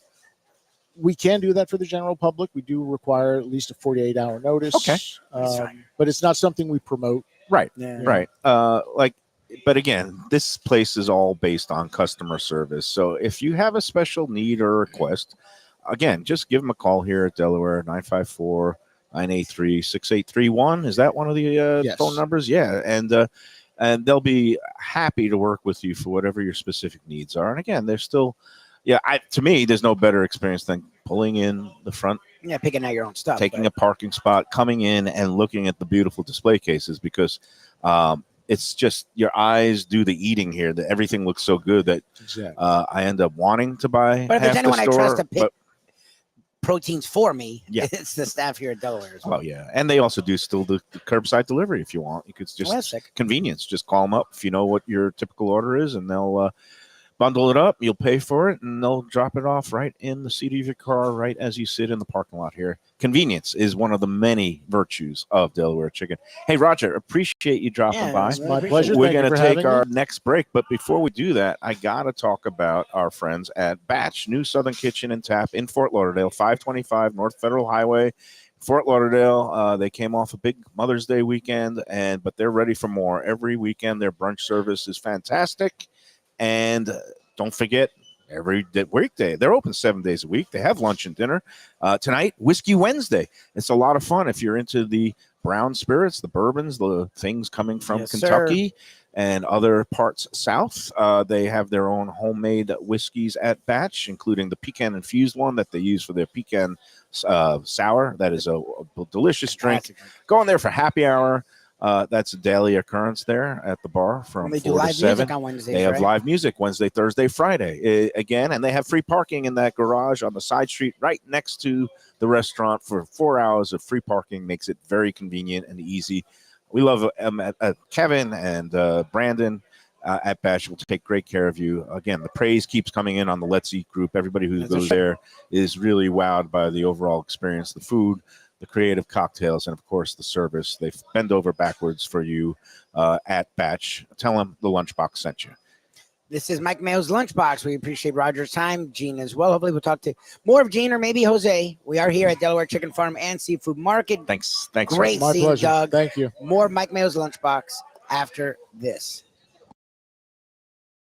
we can do that for the general public. We do require at least a 48-hour notice. Okay. But it's not something we promote. Right. Yeah. Right. But again, this place is all based on customer service. So if you have a special need or request, again, just give them a call here at Delaware, 954-983-6831. Is that one of the Yes. phone numbers? Yeah. And they'll be happy to work with you for whatever your specific needs are. And again, they're still, to me, there's no better experience than pulling in the front, Yeah, picking out your own stuff. taking a parking spot, coming in and looking at the beautiful display cases, because it's just your eyes do the eating here. That everything looks so good that Exactly. I end up wanting to buy. But if half there's anyone the I store, trust to pick but- proteins for me, Yeah. it's the staff here at Delaware as well. Oh yeah, and they also do still the curbside delivery if you want. You could just Well, that's sick. convenience. Just call them up if you know what your typical order is, and they'll bundle it up. You'll pay for it, and they'll drop it off right in the seat of your car, right as you sit in the parking lot here. Convenience is one of the many virtues of Delaware Chicken. Hey, Roger, appreciate you dropping Yeah, by. it's My really pleasure. We're Thank you going to for take having our me. next break, but before we do that, I got to talk about our friends at Batch, New Southern Kitchen and Tap in Fort Lauderdale, 525 North Federal Highway, Fort Lauderdale. They came off a big Mother's Day weekend, but they're ready for more. Every weekend, their brunch service is fantastic, and don't forget, every weekday they're open 7 days a week. They have lunch and dinner. Tonight, Whiskey Wednesday. It's a lot of fun if you're into the brown spirits, the bourbons, the things coming from Yes, Kentucky and other parts south. They have their own homemade whiskeys at Batch, including the pecan infused one that they use for their pecan sour. That is a delicious drink. Go in there for happy hour. That's a daily occurrence there at the bar from And they do 4 to live 7. music on Wednesdays, They have right? live music Wednesday, Thursday, Friday again, and they have free parking in that garage on the side street right next to the restaurant for 4 hours of free parking. Makes it very convenient and easy. We love Kevin and Brandon at Batch will take great care of you. Again, the praise keeps coming in on the Let's Eat group. Everybody who goes there is really wowed by the overall experience, the food, the creative cocktails, and of course the service. They bend over backwards for you at Batch. Tell them the Lunchbox sent you. This is Mike Mayo's Lunchbox. We appreciate Roger's time, Gene as well. Hopefully we'll talk to more of Gene or maybe Jose. We are here at Delaware Chicken Farm and Seafood Market. Thanks. Great My seeing pleasure. Doug. Thank you. More of Mike Mayo's Lunchbox after this.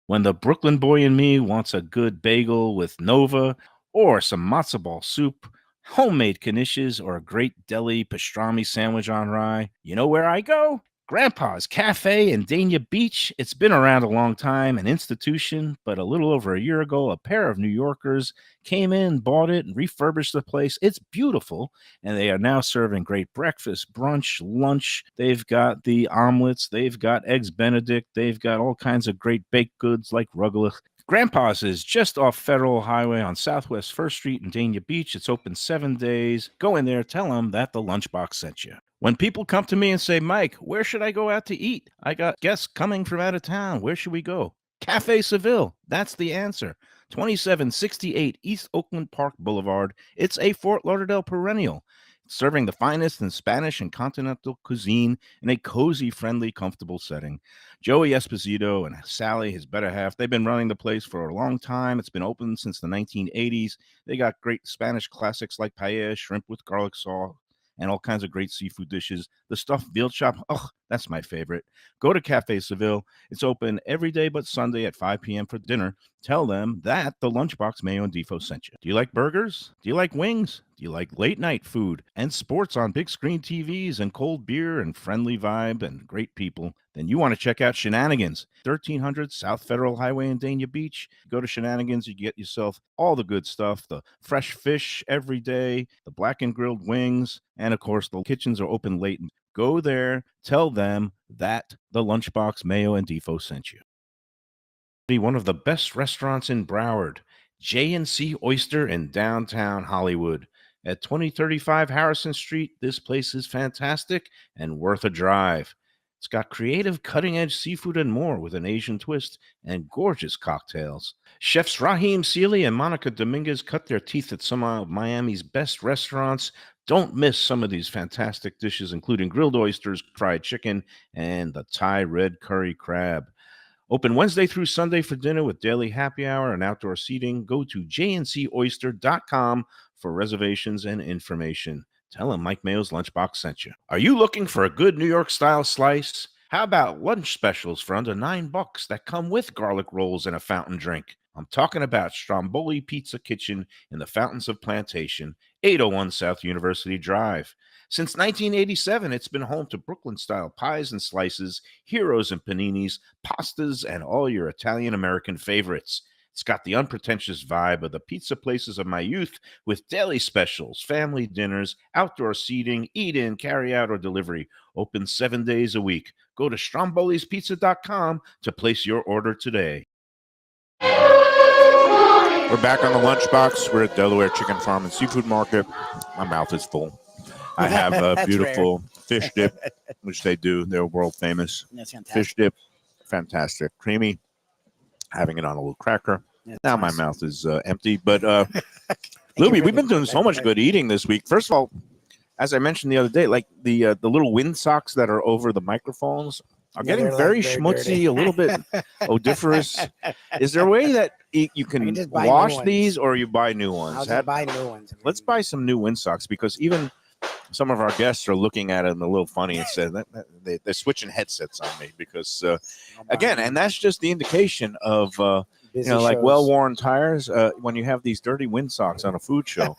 When the Brooklyn boy in me wants a good bagel with Nova or some matzo ball soup, homemade knishes, or a great deli pastrami sandwich on rye, you know where I go? Grandpa's Cafe in Dania Beach. It's been around a long time, an institution, but a little over a year ago, a pair of New Yorkers came in, bought it, and refurbished the place. It's beautiful, and they are now serving great breakfast, brunch, lunch. They've got the omelets, they've got eggs Benedict, they've got all kinds of great baked goods like rugelach. Grandpa's is just off Federal Highway on Southwest 1st Street in Dania Beach. It's open 7 days. Go in there, tell them that the Lunchbox sent you. When people come to me and say, Mike, where should I go out to eat? I got guests coming from out of town. Where should we go? Cafe Seville. That's the answer. 2768 East Oakland Park Boulevard. It's a Fort Lauderdale perennial, serving the finest in Spanish and continental cuisine in a cozy, friendly, comfortable setting. Joey Esposito and Sally, his better half, they've been running the place for a long time. It's been open since the 1980s. They got great Spanish classics like paella, shrimp with garlic sauce, and all kinds of great seafood dishes. The stuffed veal chop, oh, that's my favorite. Go to Cafe Seville. It's open every day but Sunday at 5 p.m. for dinner. Tell them that the Lunchbox Mayo and Defo sent you. Do you like burgers? Do you like wings? Do you like late night food and sports on big screen TVs and cold beer and friendly vibe and great people? Then you want to check out Shenanigans, 1300 South Federal Highway in Dania Beach. Go to Shenanigans, you get yourself all the good stuff, the fresh fish every day, the black and grilled wings, and of course the kitchens are open late Go there, tell them that the Lunchbox, Mayo, and Defo sent you. Be one of the best restaurants in Broward, J&C Oyster in downtown Hollywood. At 2035 Harrison Street, this place is fantastic and worth a drive. It's got creative, cutting-edge seafood and more with an Asian twist and gorgeous cocktails. Chefs Raheem Seeley and Monica Dominguez cut their teeth at some of Miami's best restaurants. Don't miss some of these fantastic dishes, including grilled oysters, fried chicken, and the Thai red curry crab. Open Wednesday through Sunday for dinner with daily happy hour and outdoor seating. Go to jncoyster.com for reservations and information. Tell them Mike Mayo's Lunchbox sent you. Are you looking for a good New York style slice? How about lunch specials for under $9 that come with garlic rolls and a fountain drink? I'm talking about Stromboli Pizza Kitchen in the Fountains of Plantation, 801 South University Drive. Since 1987, it's been home to Brooklyn-style pies and slices, heroes and paninis, pastas, and all your Italian-American favorites. It's got the unpretentious vibe of the pizza places of my youth with daily specials, family dinners, outdoor seating, eat-in, carry-out, or delivery. Open 7 days a week. Go to Stromboli'sPizza.com to place your order today. We're back on the Lunchbox. We're at Delaware Chicken Farm and Seafood Market. My mouth is full. I have a beautiful fish dip, which they do. They're world famous. That's fantastic. Fish dip, fantastic. Creamy. Having it on a little cracker. That's Now nice. my mouth is empty. But, Lubie, we've been doing so much good eating this week. First of all, as I mentioned the other day, like the little wind socks that are over the microphones are getting they're very like very schmutzy, dirty. a little bit odoriferous. Is there a way that you can can just buy new wash ones. these, or you buy new ones? I'll just buy new ones. Let's buy some new wind socks, because even some of our guests are looking at it a little funny and said that they're switching headsets on me because, again, and that's just the indication of like well-worn tires. When you have these dirty wind socks on a food show,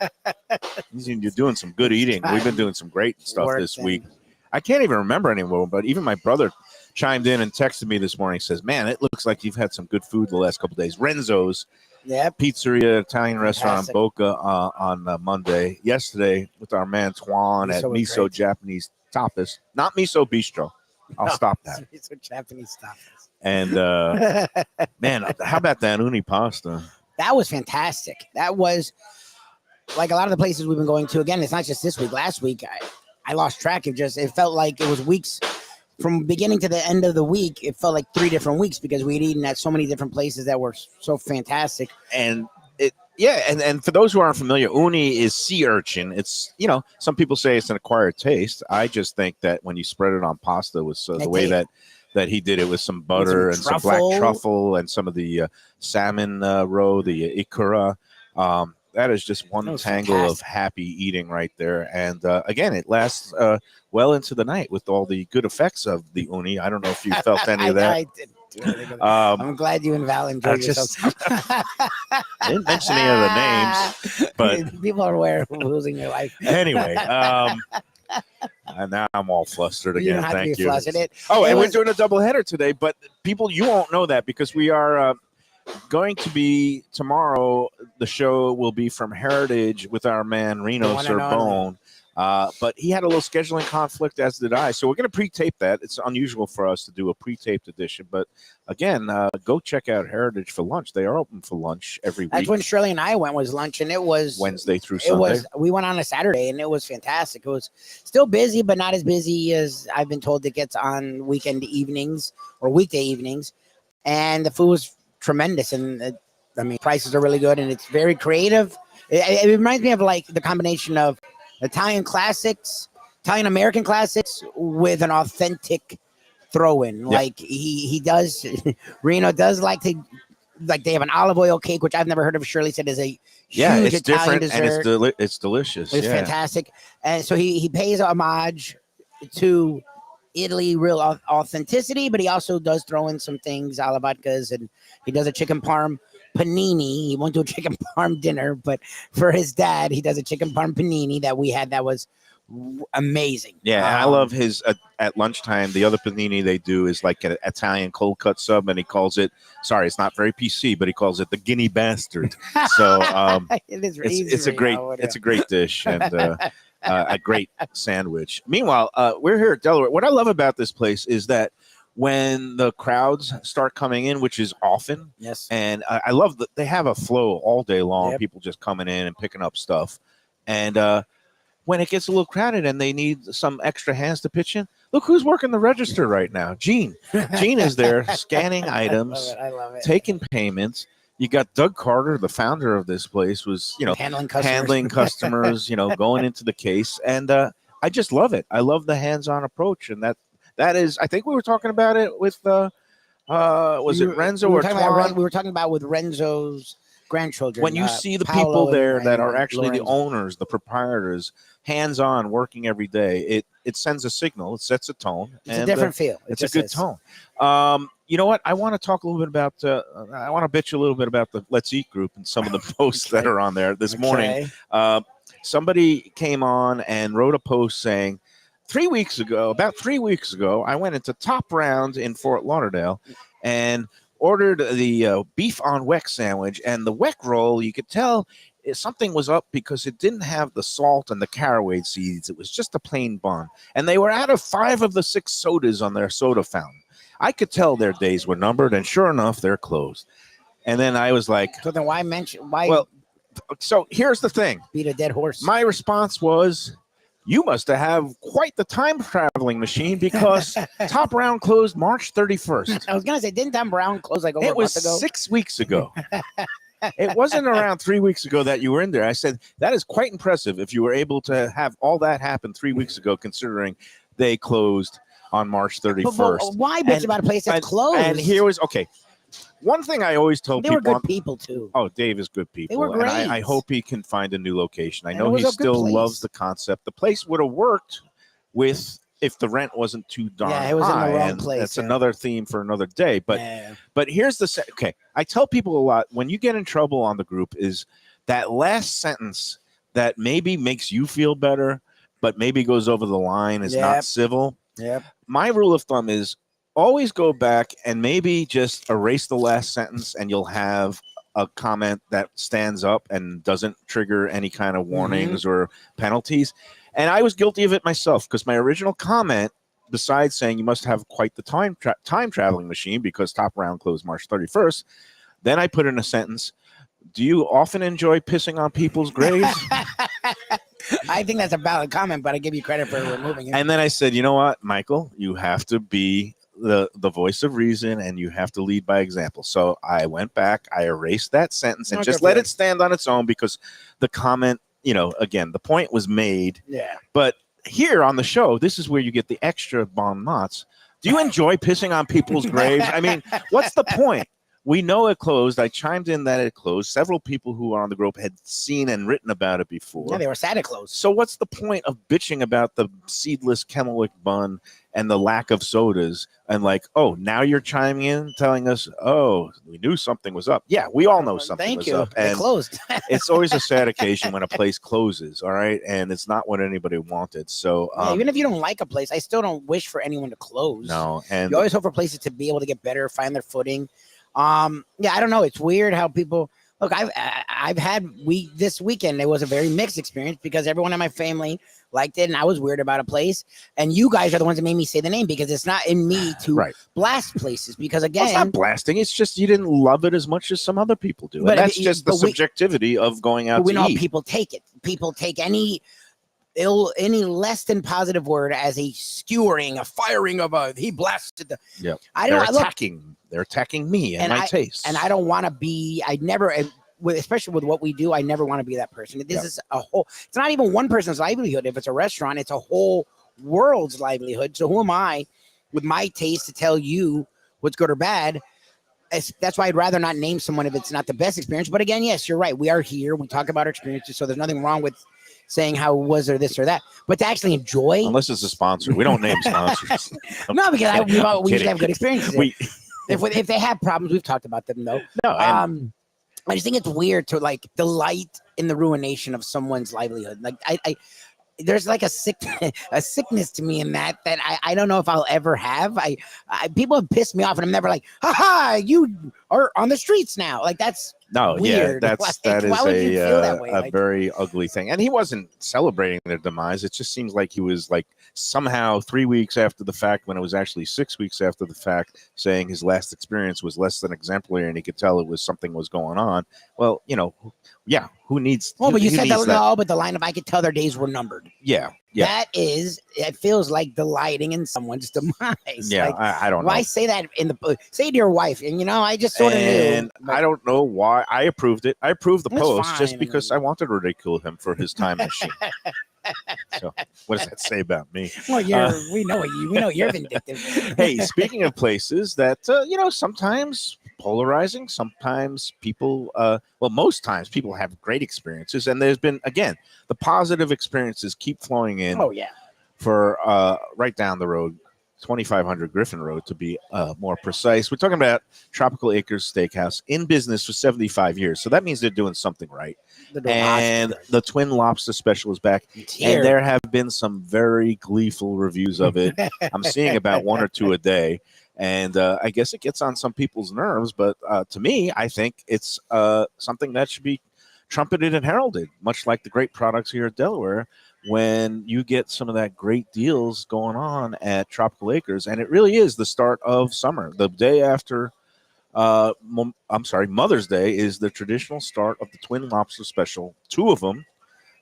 you're doing some good eating. We've been doing some great stuff this week. I can't even remember anymore, but even my brother chimed in and texted me this morning. Says, "Man, it looks like you've had some good food the last couple of days." Renzo's. Yep. Pizzeria, Italian restaurant, Fantastic. Boca on Monday. Yesterday with our man Twan at Miso was Miso great. Japanese Tapas, not Miso Bistro. I'll stop that. It's a Japanese stuff. And man, how about that uni pasta? That was fantastic. That was like a lot of the places we've been going to. Again, it's not just this week. Last week, I lost track of it felt like it was weeks from beginning to the end of the week. It felt like 3 different weeks because we'd eaten at so many different places that were so fantastic. And and for those who aren't familiar, uni is sea urchin. It's, some people say it's an acquired taste. I just think that when you spread it on pasta with the way that he did it with some butter and some black truffle and some of the salmon roe, the ikura, that is just one tangle of happy eating right there. And again, it lasts well into the night with all the good effects of the uni. I don't know if you felt any of that. I didn't do anything of that. I'm glad you and Val enjoyed yourself. I didn't mention any of the names, but people are aware of losing your life. Anyway, and now I'm all flustered You again. don't have to Thank be you. flustered. And we're doing a doubleheader today, but people, you won't know that because we are going to be tomorrow. The show will be from Heritage with our man Reno Sorbonne. But he had a little scheduling conflict, as did I. So we're going to pre-tape that. It's unusual for us to do a pre-taped edition. But again, go check out Heritage for lunch. They are open for lunch every week. That's when Shirley and I went, was lunch, and it was Wednesday through Sunday. We went on a Saturday, and it was fantastic. It was still busy, but not as busy as I've been told it gets on weekend evenings or weekday evenings. And the food was tremendous. And prices are really good, and it's very creative. It reminds me of like the combination of Italian classics, Italian American classics with an authentic throw-in. Yep. Like he does, Reno does like they have an olive oil cake, which I've never heard of. Shirley said is a huge it's Italian different dessert. and it's delicious. It's fantastic, and so he pays homage to Italy, real authenticity, but he also does throw in some things, alla vodkas, and he does a chicken parm panini. He won't do a chicken parm dinner, but for his dad, he does a chicken parm panini that we had that was amazing. Yeah, and I love his at lunchtime. The other panini they do is like an Italian cold cut sub, and he calls it. Sorry, it's not very PC, but he calls it the Guinea Bastard. So it's a great dish, and a great sandwich. Meanwhile, we're here at Delaware. What I love about this place is that when the crowds start coming in, which is often, Yes. and I love that they have a flow all day long. Yep. People just coming in and picking up stuff. And when it gets a little crowded and they need some extra hands to pitch in, look who's working the register right now. Gene. Gene is there scanning items, I love it. taking payments. You got Doug Carter, the founder of this place, was, handling customers, going into the case. And I just love it. I love the hands-on approach. And that is, I think we were talking about it with, was it Renzo or Twan? We were talking about with Renzo's grandchildren. When you see the Paolo people there and that are actually the Lorenzo. owners, the proprietors, hands-on, working every day, it sends a signal. It sets a tone. It's a different feel. It's a good tone. You know what? I want to talk a little bit about. I want to bitch a little bit about the Let's Eat group and some of the posts that are on there this morning. Somebody came on and wrote a post saying, about 3 weeks ago, I went into Top Round in Fort Lauderdale and ordered the beef on weck sandwich, and the weck roll, you could tell something was up because it didn't have the salt and the caraway seeds. It was just a plain bun. And they were out of 5 of the 6 sodas on their soda fountain. I could tell their days were numbered, and sure enough, they're closed. And then I was like, So then why mention? Why? well, so here's the thing. Beat a dead horse. My response was, you must have quite the time traveling machine because Top Round closed March 31st. I was gonna say, didn't Tom Brown close like over It a was month ago? 6 weeks ago. It wasn't around 3 weeks ago that you were in there. I said, that is quite impressive if you were able to have all that happen 3 weeks ago, considering they closed on March 31st. But why bitch about a place that's closed? And here was, okay, one thing I always told they people. were good people too. Oh, Dave is good people. They were great. And I hope he can find a new location. I And know it was he a good still place. loves the concept. The place would have worked if the rent wasn't too darn Yeah, it was in the high. wrong And place, that's yeah. another theme for another day. But Yeah. but here's okay. I tell people a lot, when you get in trouble on the group, is that last sentence that maybe makes you feel better, but maybe goes over the line, is Yep. not civil. Yep. My rule of thumb is always go back and maybe just erase the last sentence, and you'll have a comment that stands up and doesn't trigger any kind of warnings or penalties. And I was guilty of it myself, because my original comment, besides saying you must have quite the time traveling machine because Top Round closed March 31st, then I put in a sentence, do you often enjoy pissing on people's graves? I think that's a valid comment, but I give you credit for removing it. And then I said, you know what, Michael, you have to be the voice of reason, and you have to lead by example. So I went back, I erased that sentence, and Okay, just let good. it stand on its own, because the comment, again, the point was made. Yeah. But here on the show, this is where you get the extra bon mots. Do you enjoy pissing on people's graves? I mean, what's the point? We know it closed. I chimed in that it closed. Several people who are on the group had seen and written about it before. Yeah, they were sad it closed. So what's the point of bitching about the seedless Kennewick bun and the lack of sodas? And now you're chiming in, telling us, oh, we knew something was up. Yeah, we all know something Thank was you. up. They And closed. it's always a sad occasion when a place closes, all right? And it's not what anybody wanted. So Yeah, even if you don't like a place, I still don't wish for anyone to close. no, and You always hope for places to be able to get better, find their footing. Yeah, I don't know. It's weird how people look. I've had this weekend. It was a very mixed experience because everyone in my family liked it, and I was weird about a place. And you guys are the ones that made me say the name, because it's not in me to right. blast places. Because Well, again, it's not blasting. It's just you didn't love it as much as some other people do. But And that's if- just the but we- subjectivity of going out we to know eat. people take it. People take any less than positive word as a skewering, a firing of a he blasted the. Yep. I don't. They're attacking me and my taste. And I don't want to be. I never. Especially with what we do, I never want to be that person. This is a whole. It's not even one person's livelihood. If it's a restaurant, it's a whole world's livelihood. So who am I, with my taste, to tell you what's good or bad? That's why I'd rather not name someone if it's not the best experience. But again, yes, you're right. We are here. We talk about our experiences, so there's nothing wrong with saying how it was or this or that. But to actually enjoy, Unless it's a sponsor, we don't name sponsors. no, because we usually kidding. have good experiences. If they have problems, we've talked about them though. No, and I just think it's weird to delight in the ruination of someone's livelihood. Like I there's like a sickness to me in that I don't know if I'll ever have. People have pissed me off, and I'm never like, ha, you are on the streets now. Like that's No, weird. yeah, Like, that is why would you feel that way? a Like, very ugly thing. And he wasn't celebrating their demise. It just seems like he was like somehow 3 weeks after the fact, when it was actually 6 weeks after the fact, saying his last experience was less than exemplary, and he could tell it was something was going on. Well, yeah, who needs? well, but you who said needs that, no, but the line of I could tell their days were numbered. Yeah. That is, it feels like delighting in someone's demise. Yeah, Like, I don't why know. say that say to your wife? And I just sort of knew. And I don't know why I approved it. I approved the That's post just fine. because I wanted to ridicule him for his time machine. So, what does that say about me? Well, we know you're vindictive. Hey, speaking of places that sometimes polarizing, sometimes people, most times people have great experiences, and there's been, again, the positive experiences keep flowing in. Oh yeah. For right down the road, 2500 Griffin Road to be more precise. We're talking about Tropical Acres Steakhouse, in business for 75 years. So that means they're doing something right. And the Twin Lobster Special is back. And there have been some very gleeful reviews of it. I'm seeing about one or two a day. And I guess it gets on some people's nerves. But to me, I think it's something that should be trumpeted and heralded, much like the great products here at Delaware, when you get some of that great deals going on at Tropical Acres. And it really is the start of summer. The day after, Mother's Day is the traditional start of the Twin Lobster Special. Two of them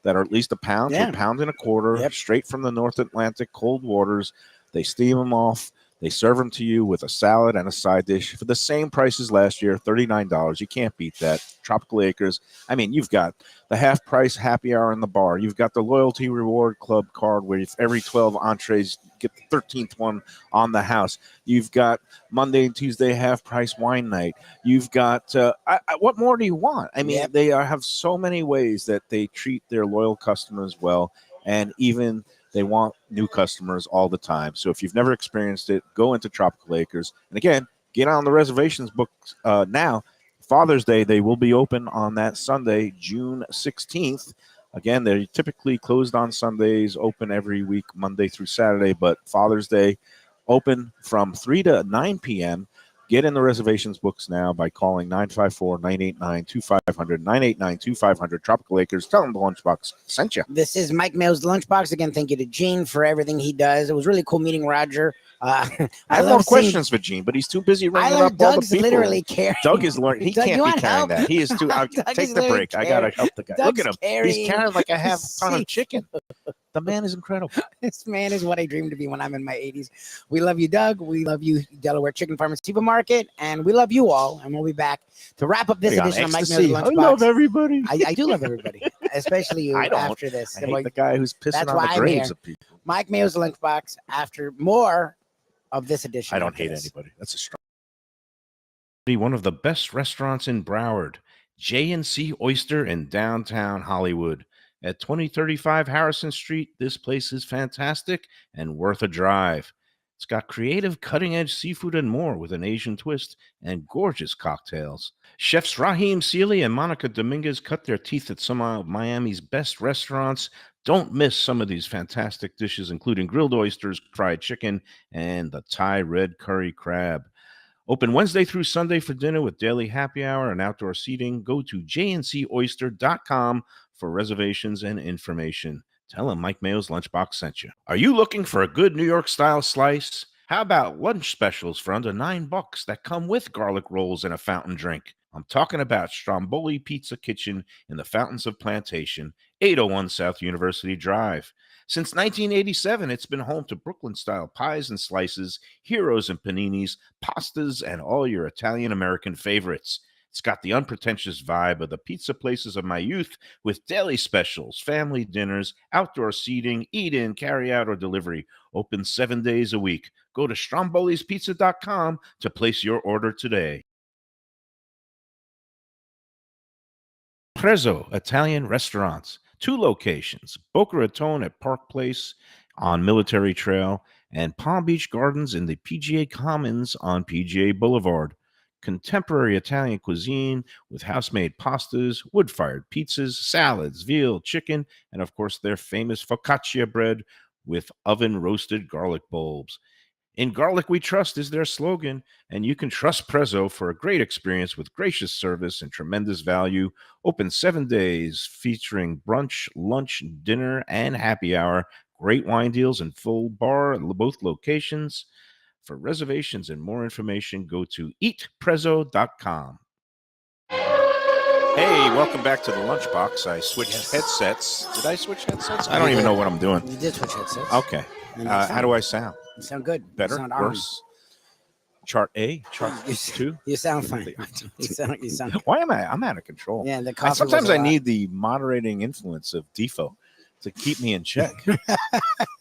that are at least a pound to a pound and a quarter, straight from the North Atlantic cold waters. They steam them off. They serve them to you with a salad and a side dish for the same price as last year, $39. You can't beat that. Tropical Acres. I mean, you've got the half price happy hour in the bar. You've got the loyalty reward club card where every 12 entrees get the 13th one on the house. You've got Monday and Tuesday half price wine night. You've got what more do you want? I mean, they have so many ways that they treat their loyal customers well, and even they want new customers all the time. So if you've never experienced it, go into Tropical Acres. And again, get on the reservations books now. Father's Day, they will be open on that Sunday, June 16th. Again, they're typically closed on Sundays, open every week, Monday through Saturday. But Father's Day, open from 3 to 9 p.m. Get in the reservations books now by calling 954-989-2500, 989-2500, Tropical Acres. Tell them the Lunchbox sent you. This is Mike Mayo's Lunchbox. Again, thank you to Gene for everything he does. It was really cool meeting Roger. I have more questions for Gene, but he's too busy ringing up all the people. Literally carrying. Doug is learning. He Doug, can't be carrying help? that. He is too. Take the break. I got to help the guy. Doug's Look at him. He's carrying like a half ton of chicken. The man is incredible. This man is what I dreamed to be when I'm in my 80s. We love you, Doug. We love you, Delaware Chicken Farm and Supermarket. And we love you all. And we'll be back to wrap up this edition of Mike Mayo's Lunchbox. I love everybody. I do love everybody, especially you. After this. I hate the guy who's pissing on the graves of people. Mike Mayo's Lunchbox after more of this edition. I don't hate anybody. That's a strong. Be one of the best restaurants in Broward, J&C Oyster in downtown Hollywood. At 2035 Harrison Street, this place is fantastic and worth a drive. It's got creative, cutting-edge seafood and more with an Asian twist and gorgeous cocktails. Chefs Raheem Seeley and Monica Dominguez cut their teeth at some of Miami's best restaurants. Don't miss some of these fantastic dishes, including grilled oysters, fried chicken, and the Thai red curry crab. Open Wednesday through Sunday for dinner with daily happy hour and outdoor seating. Go to jncoyster.com for reservations and information. Tell them Mike Mayo's Lunchbox sent you. Are you looking for a good New York-style slice? How about lunch specials for under $9 that come with garlic rolls and a fountain drink? I'm talking about Stromboli Pizza Kitchen in the Fountains of Plantation, 801 South University Drive. Since 1987, it's been home to Brooklyn-style pies and slices, heroes and paninis, pastas, and all your Italian-American favorites. It's got the unpretentious vibe of the pizza places of my youth with daily specials, family dinners, outdoor seating, eat-in, carry-out, or delivery. Open 7 days a week. Go to strombolispizza.com to place your order today. Prezzo Italian Restaurants. 2 locations, Boca Raton at Park Place on Military Trail and Palm Beach Gardens in the PGA Commons on PGA Boulevard. Contemporary Italian cuisine with house-made pastas, wood-fired pizzas, salads, veal, chicken, and of course their famous focaccia bread with oven-roasted garlic bulbs. In Garlic We Trust is their slogan, and you can trust Prezzo for a great experience with gracious service and tremendous value. Open 7 days, featuring brunch, lunch, dinner, and happy hour. Great wine deals and full bar at both locations. For reservations and more information, go to eatprezzo.com. Hey, welcome back to the Lunchbox. I switched headsets. Did I switch headsets? I don't even know what I'm doing. You did switch headsets. Okay. How do I sound? You sound good. Better? You sound armed. Worse? Chart A? Chart You 2? You sound fine. You sound. Why am I? I'm out of control. Yeah, the coffee Sometimes was a I lot. need the moderating influence of Defoe to keep me in check.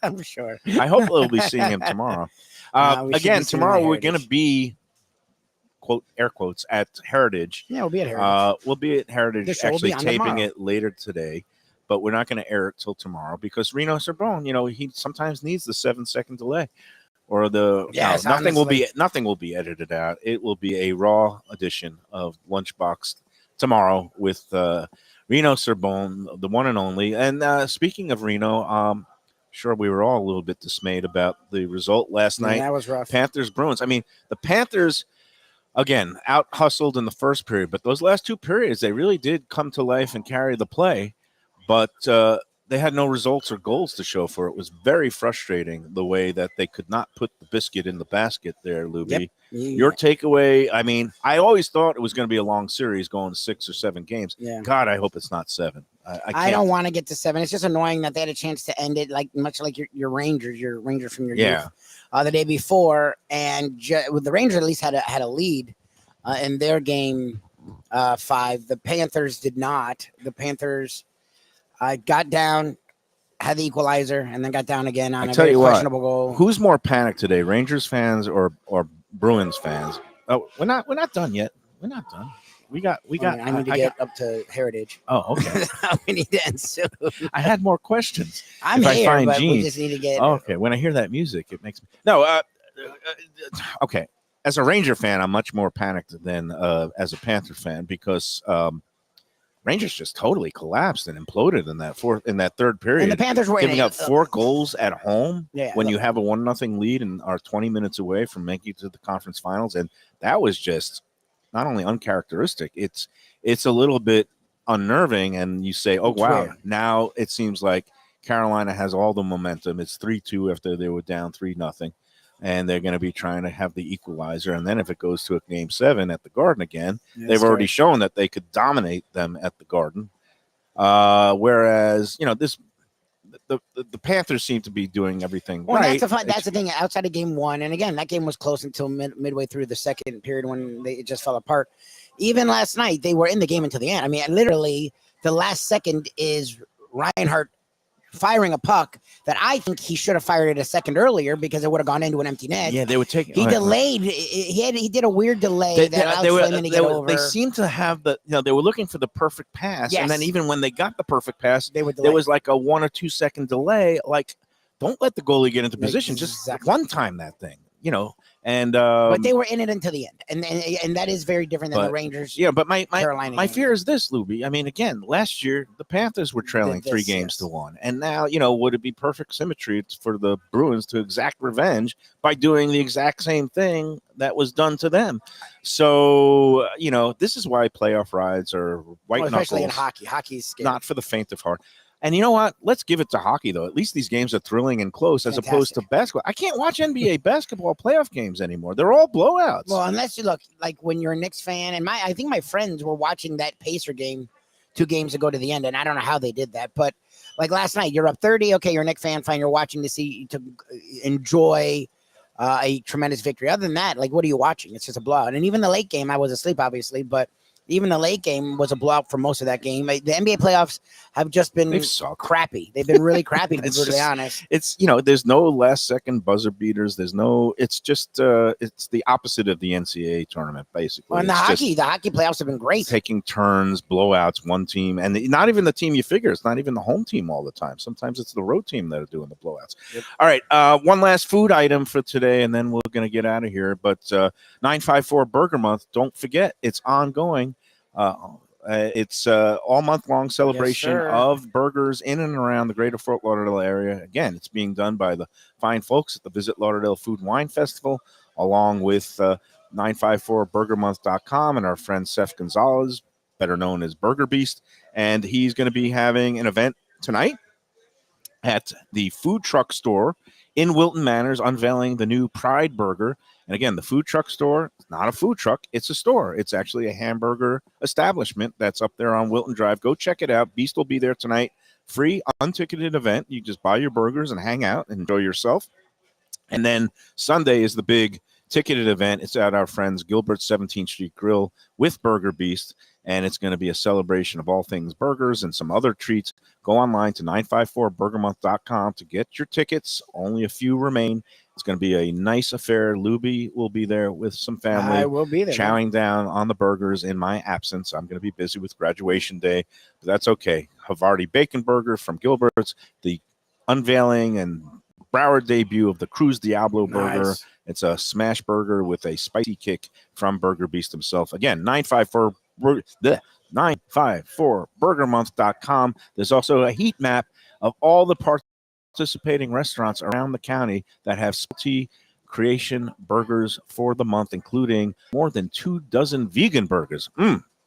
I'm sure. I hope we'll be seeing him tomorrow. We should Again, be seeing him tomorrow at we're going to Heritage. be, quote, air quotes, at Heritage. Yeah, we'll be at Heritage. We'll be at Heritage, The show will be actually on taping tomorrow. it later today, but we're not going to air it till tomorrow because Reno Sorbonne, he sometimes needs the 7-second delay, or Yes, nothing will be honestly. nothing will be edited out. It will be a raw edition of Lunchbox tomorrow with Reno Sorbonne, the one and only. And speaking of Reno, sure we were all a little bit dismayed about the result last Yeah, night. that was rough. Panthers Bruins. I mean, the Panthers, again, out hustled in the first period, but those last two periods, they really did come to life and carry the play. But they had no results or goals to show for it. It was very frustrating the way that they could not put the biscuit in the basket there, Lubie. Yep. Your takeaway, I mean, I always thought it was going to be a long series going 6 or 7 games. Yeah. God, I hope it's not 7. I don't want to get to 7. It's just annoying that they had a chance to end it much like your Rangers from your Yeah. youth, the day before, and the Rangers at least had a lead in their game 5. The Panthers did not. The Panthers got down, had the equalizer, and then got down again on a tell very you what, questionable goal. Who's more panicked today, Rangers fans or Bruins fans? Oh, we're not done yet. We're not done. We got. I need to get up to Heritage. Oh, okay. We need to end soon. I had more questions. I'm If I here, find but we Gene- just need to get. Okay, when I hear that music, it makes me okay. As a Ranger fan, I'm much more panicked than as a Panther fan because Rangers just totally collapsed and imploded in that third period. And the Panthers were giving in up 4 goals at home Yeah, when look. you have a 1-0 lead and are 20 minutes away from making it to the conference finals, and that was just not only uncharacteristic. It's a little bit unnerving, and you say, "Oh It's wow!" weird. Now it seems like Carolina has all the momentum. It's 3-2 after they were down 3-0. And they're going to be trying to have the equalizer. And then if it goes to a game 7 at the Garden again, they've already shown that they could dominate them at the Garden. Whereas, the Panthers seem to be doing everything Well, right. that's the thing. Outside of game 1, and again, that game was close until midway through the second period when it just fell apart. Even last night, they were in the game until the end. I mean, literally, the last second is Reinhardt firing a puck that I think he should have fired it a second earlier because it would have gone into an empty net. Yeah, they were taking. He delayed. He did a weird delay that allowed Swayman to get over. They seemed to have they were looking for the perfect pass, and then Yes. even when they got the perfect pass, They would there was like a 1 or 2 second delay. Like, don't let the goalie get into position. Just Exactly. one time that thing, And but they were in it until the end, and that is very different than the but- Rangers. yeah, but my Carolina game. fear is this, Lubie. I mean, again, last year the Panthers were trailing This, 3 games yes. to 1, and now would it be perfect symmetry for the Bruins to exact revenge by doing the exact same thing that was done to them? So this is why playoff rides are white Well, especially in knuckles, hockey. Hockey's scary. not for the faint of heart. And you know what? Let's give it to hockey, though. At least these games are thrilling and close as opposed to Fantastic. basketball. I can't watch NBA basketball playoff games anymore. They're all blowouts. Well, unless you look like when you're a Knicks fan, and I think my friends were watching that Pacer game 2 games ago to the end, and I don't know how they did that, but like last night, you're up 30. Okay, you're a Knicks fan, fine. You're watching to enjoy a tremendous victory. Other than that, like, what are you watching? It's just a blowout. And even the late game, I was asleep, obviously, but even the late game was a blowout for most of that game. The NBA playoffs have just been They've sucked. crappy. They've been really crappy, to be It's brutally just- honest. It's there's no last second buzzer beaters. It's just it's the opposite of the NCAA tournament, basically. Well, and It's just the hockey playoffs have been great. taking turns, blowouts, one team, and not even the team you figure. It's not even the home team all the time. Sometimes it's the road team that are doing the blowouts. Yep. All right, one last food item for today, and then we're going to get out of here. But 954 Burger Month, don't forget, it's ongoing. It's all month long celebration sir. of burgers in and around the greater Fort Lauderdale area. Again, it's being done by the fine folks at the Visit Lauderdale Food and Wine Festival, along with 954burgermonth.com and our friend Seth Gonzalez, better known as Burger Beast. And he's going to be having an event tonight at the food truck store in Wilton Manors, unveiling the new Pride Burger. And again, the food truck store is not a food truck, it's a store. It's actually a hamburger establishment that's up there on Wilton Drive. Go check it out. Beast will be there tonight. Free, unticketed event. You just buy your burgers and hang out and enjoy yourself. And then Sunday is the big ticketed event. It's at our friends Gilbert's 17th Street Grill with Burger Beast. And it's going to be a celebration of all things burgers and some other treats. Go online to 954burgermonth.com to get your tickets. Only a few remain. It's going to be a nice affair. Lubie will be there with some family. I will be there. Chowing down on the burgers in my absence. I'm going to be busy with graduation day, but that's okay. Havarti Bacon Burger from Gilbert's, the unveiling and Broward debut of the Cruz Diablo Burger. Nice. It's a smash burger with a spicy kick from Burger Beast himself. Again, 954burgermonth.com. There's also a heat map of all the participating restaurants around the county that have specialty creation burgers for the month, including more than 24 vegan burgers.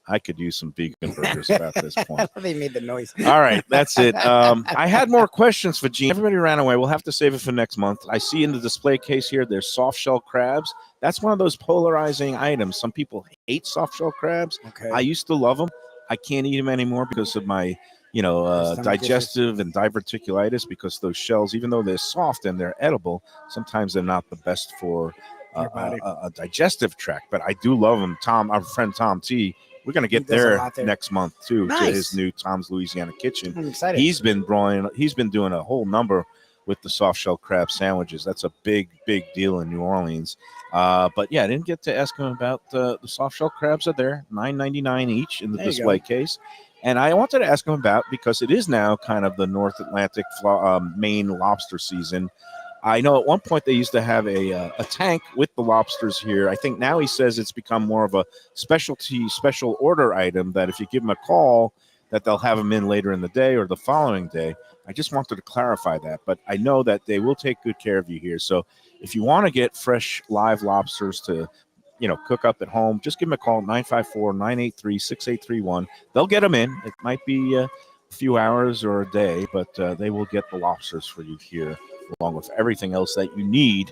I could use some vegan burgers about this point. They made the noise. All right, that's it. I had more questions for Gene. Everybody ran away. We'll have to save it for next month. I see in the display case here, there's soft shell crabs. That's one of those polarizing items. Some people hate soft shell crabs. Okay. I used to love them. I can't eat them anymore because of my, digestive and diverticulitis, because those shells, even though they're soft and they're edible, sometimes they're not the best for a digestive tract. But I do love them. Tom, our friend Tom T, we're going to get there next month too, to his new Tom's Louisiana Kitchen. I'm excited. He's been doing a whole number with the soft shell crab sandwiches. That's a big deal in New Orleans. But yeah, I didn't get to ask him about the soft shell crabs. Are there $9.99 each in the display case? And I wanted to ask him about, because it is now kind of the North Atlantic Maine lobster season. I know at one point they used to have a tank with the lobsters here. I think now he says it's become more of a special order item, that if you give them a call, that they'll have them in later in the day or the following day. I just wanted to clarify that, but I know that they will take good care of you here. So if you want to get fresh live lobsters to, cook up at home, just give them a call, 954-983-6831. They'll get them in. It might be a few hours or a day, but they will get the lobsters for you here, along with everything else that you need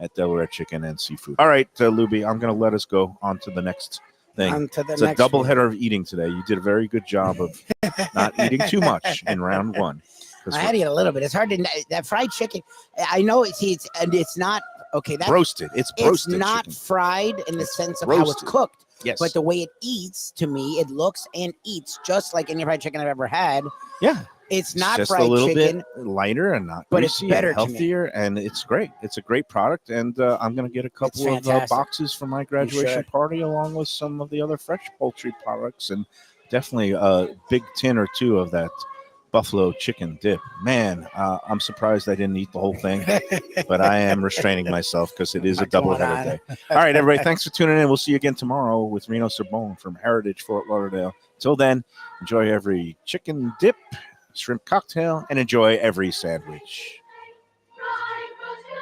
at Delaware Chicken and Seafood. All right, Lubie, I'm going to let us go on to the next thing. It's a double header of eating today. You did a very good job of not eating too much in round one. I had to eat a little bit. It's hard to that fried chicken. I know it's not okay. That's roasted. It's roasted. It's not chicken. Fried in the sense of roasted. how it's cooked. Yes. But the way it eats, to me, it looks and eats just like any fried chicken I've ever had. Yeah. It's not just fried a little chicken, bit lighter and not but greasy, it's better, and healthier, and it's great. It's a great product, and I'm going to get a couple of boxes for my graduation party, along with some of the other fresh poultry products, and definitely a big tin or two of that buffalo chicken dip. Man, I'm surprised I didn't eat the whole thing, but I am restraining myself because it is a double-header day. All right, everybody, thanks for tuning in. We'll see you again tomorrow with Reno Sorbonne from Heritage Fort Lauderdale. Until then, enjoy every chicken dip, shrimp cocktail, and enjoy every sandwich.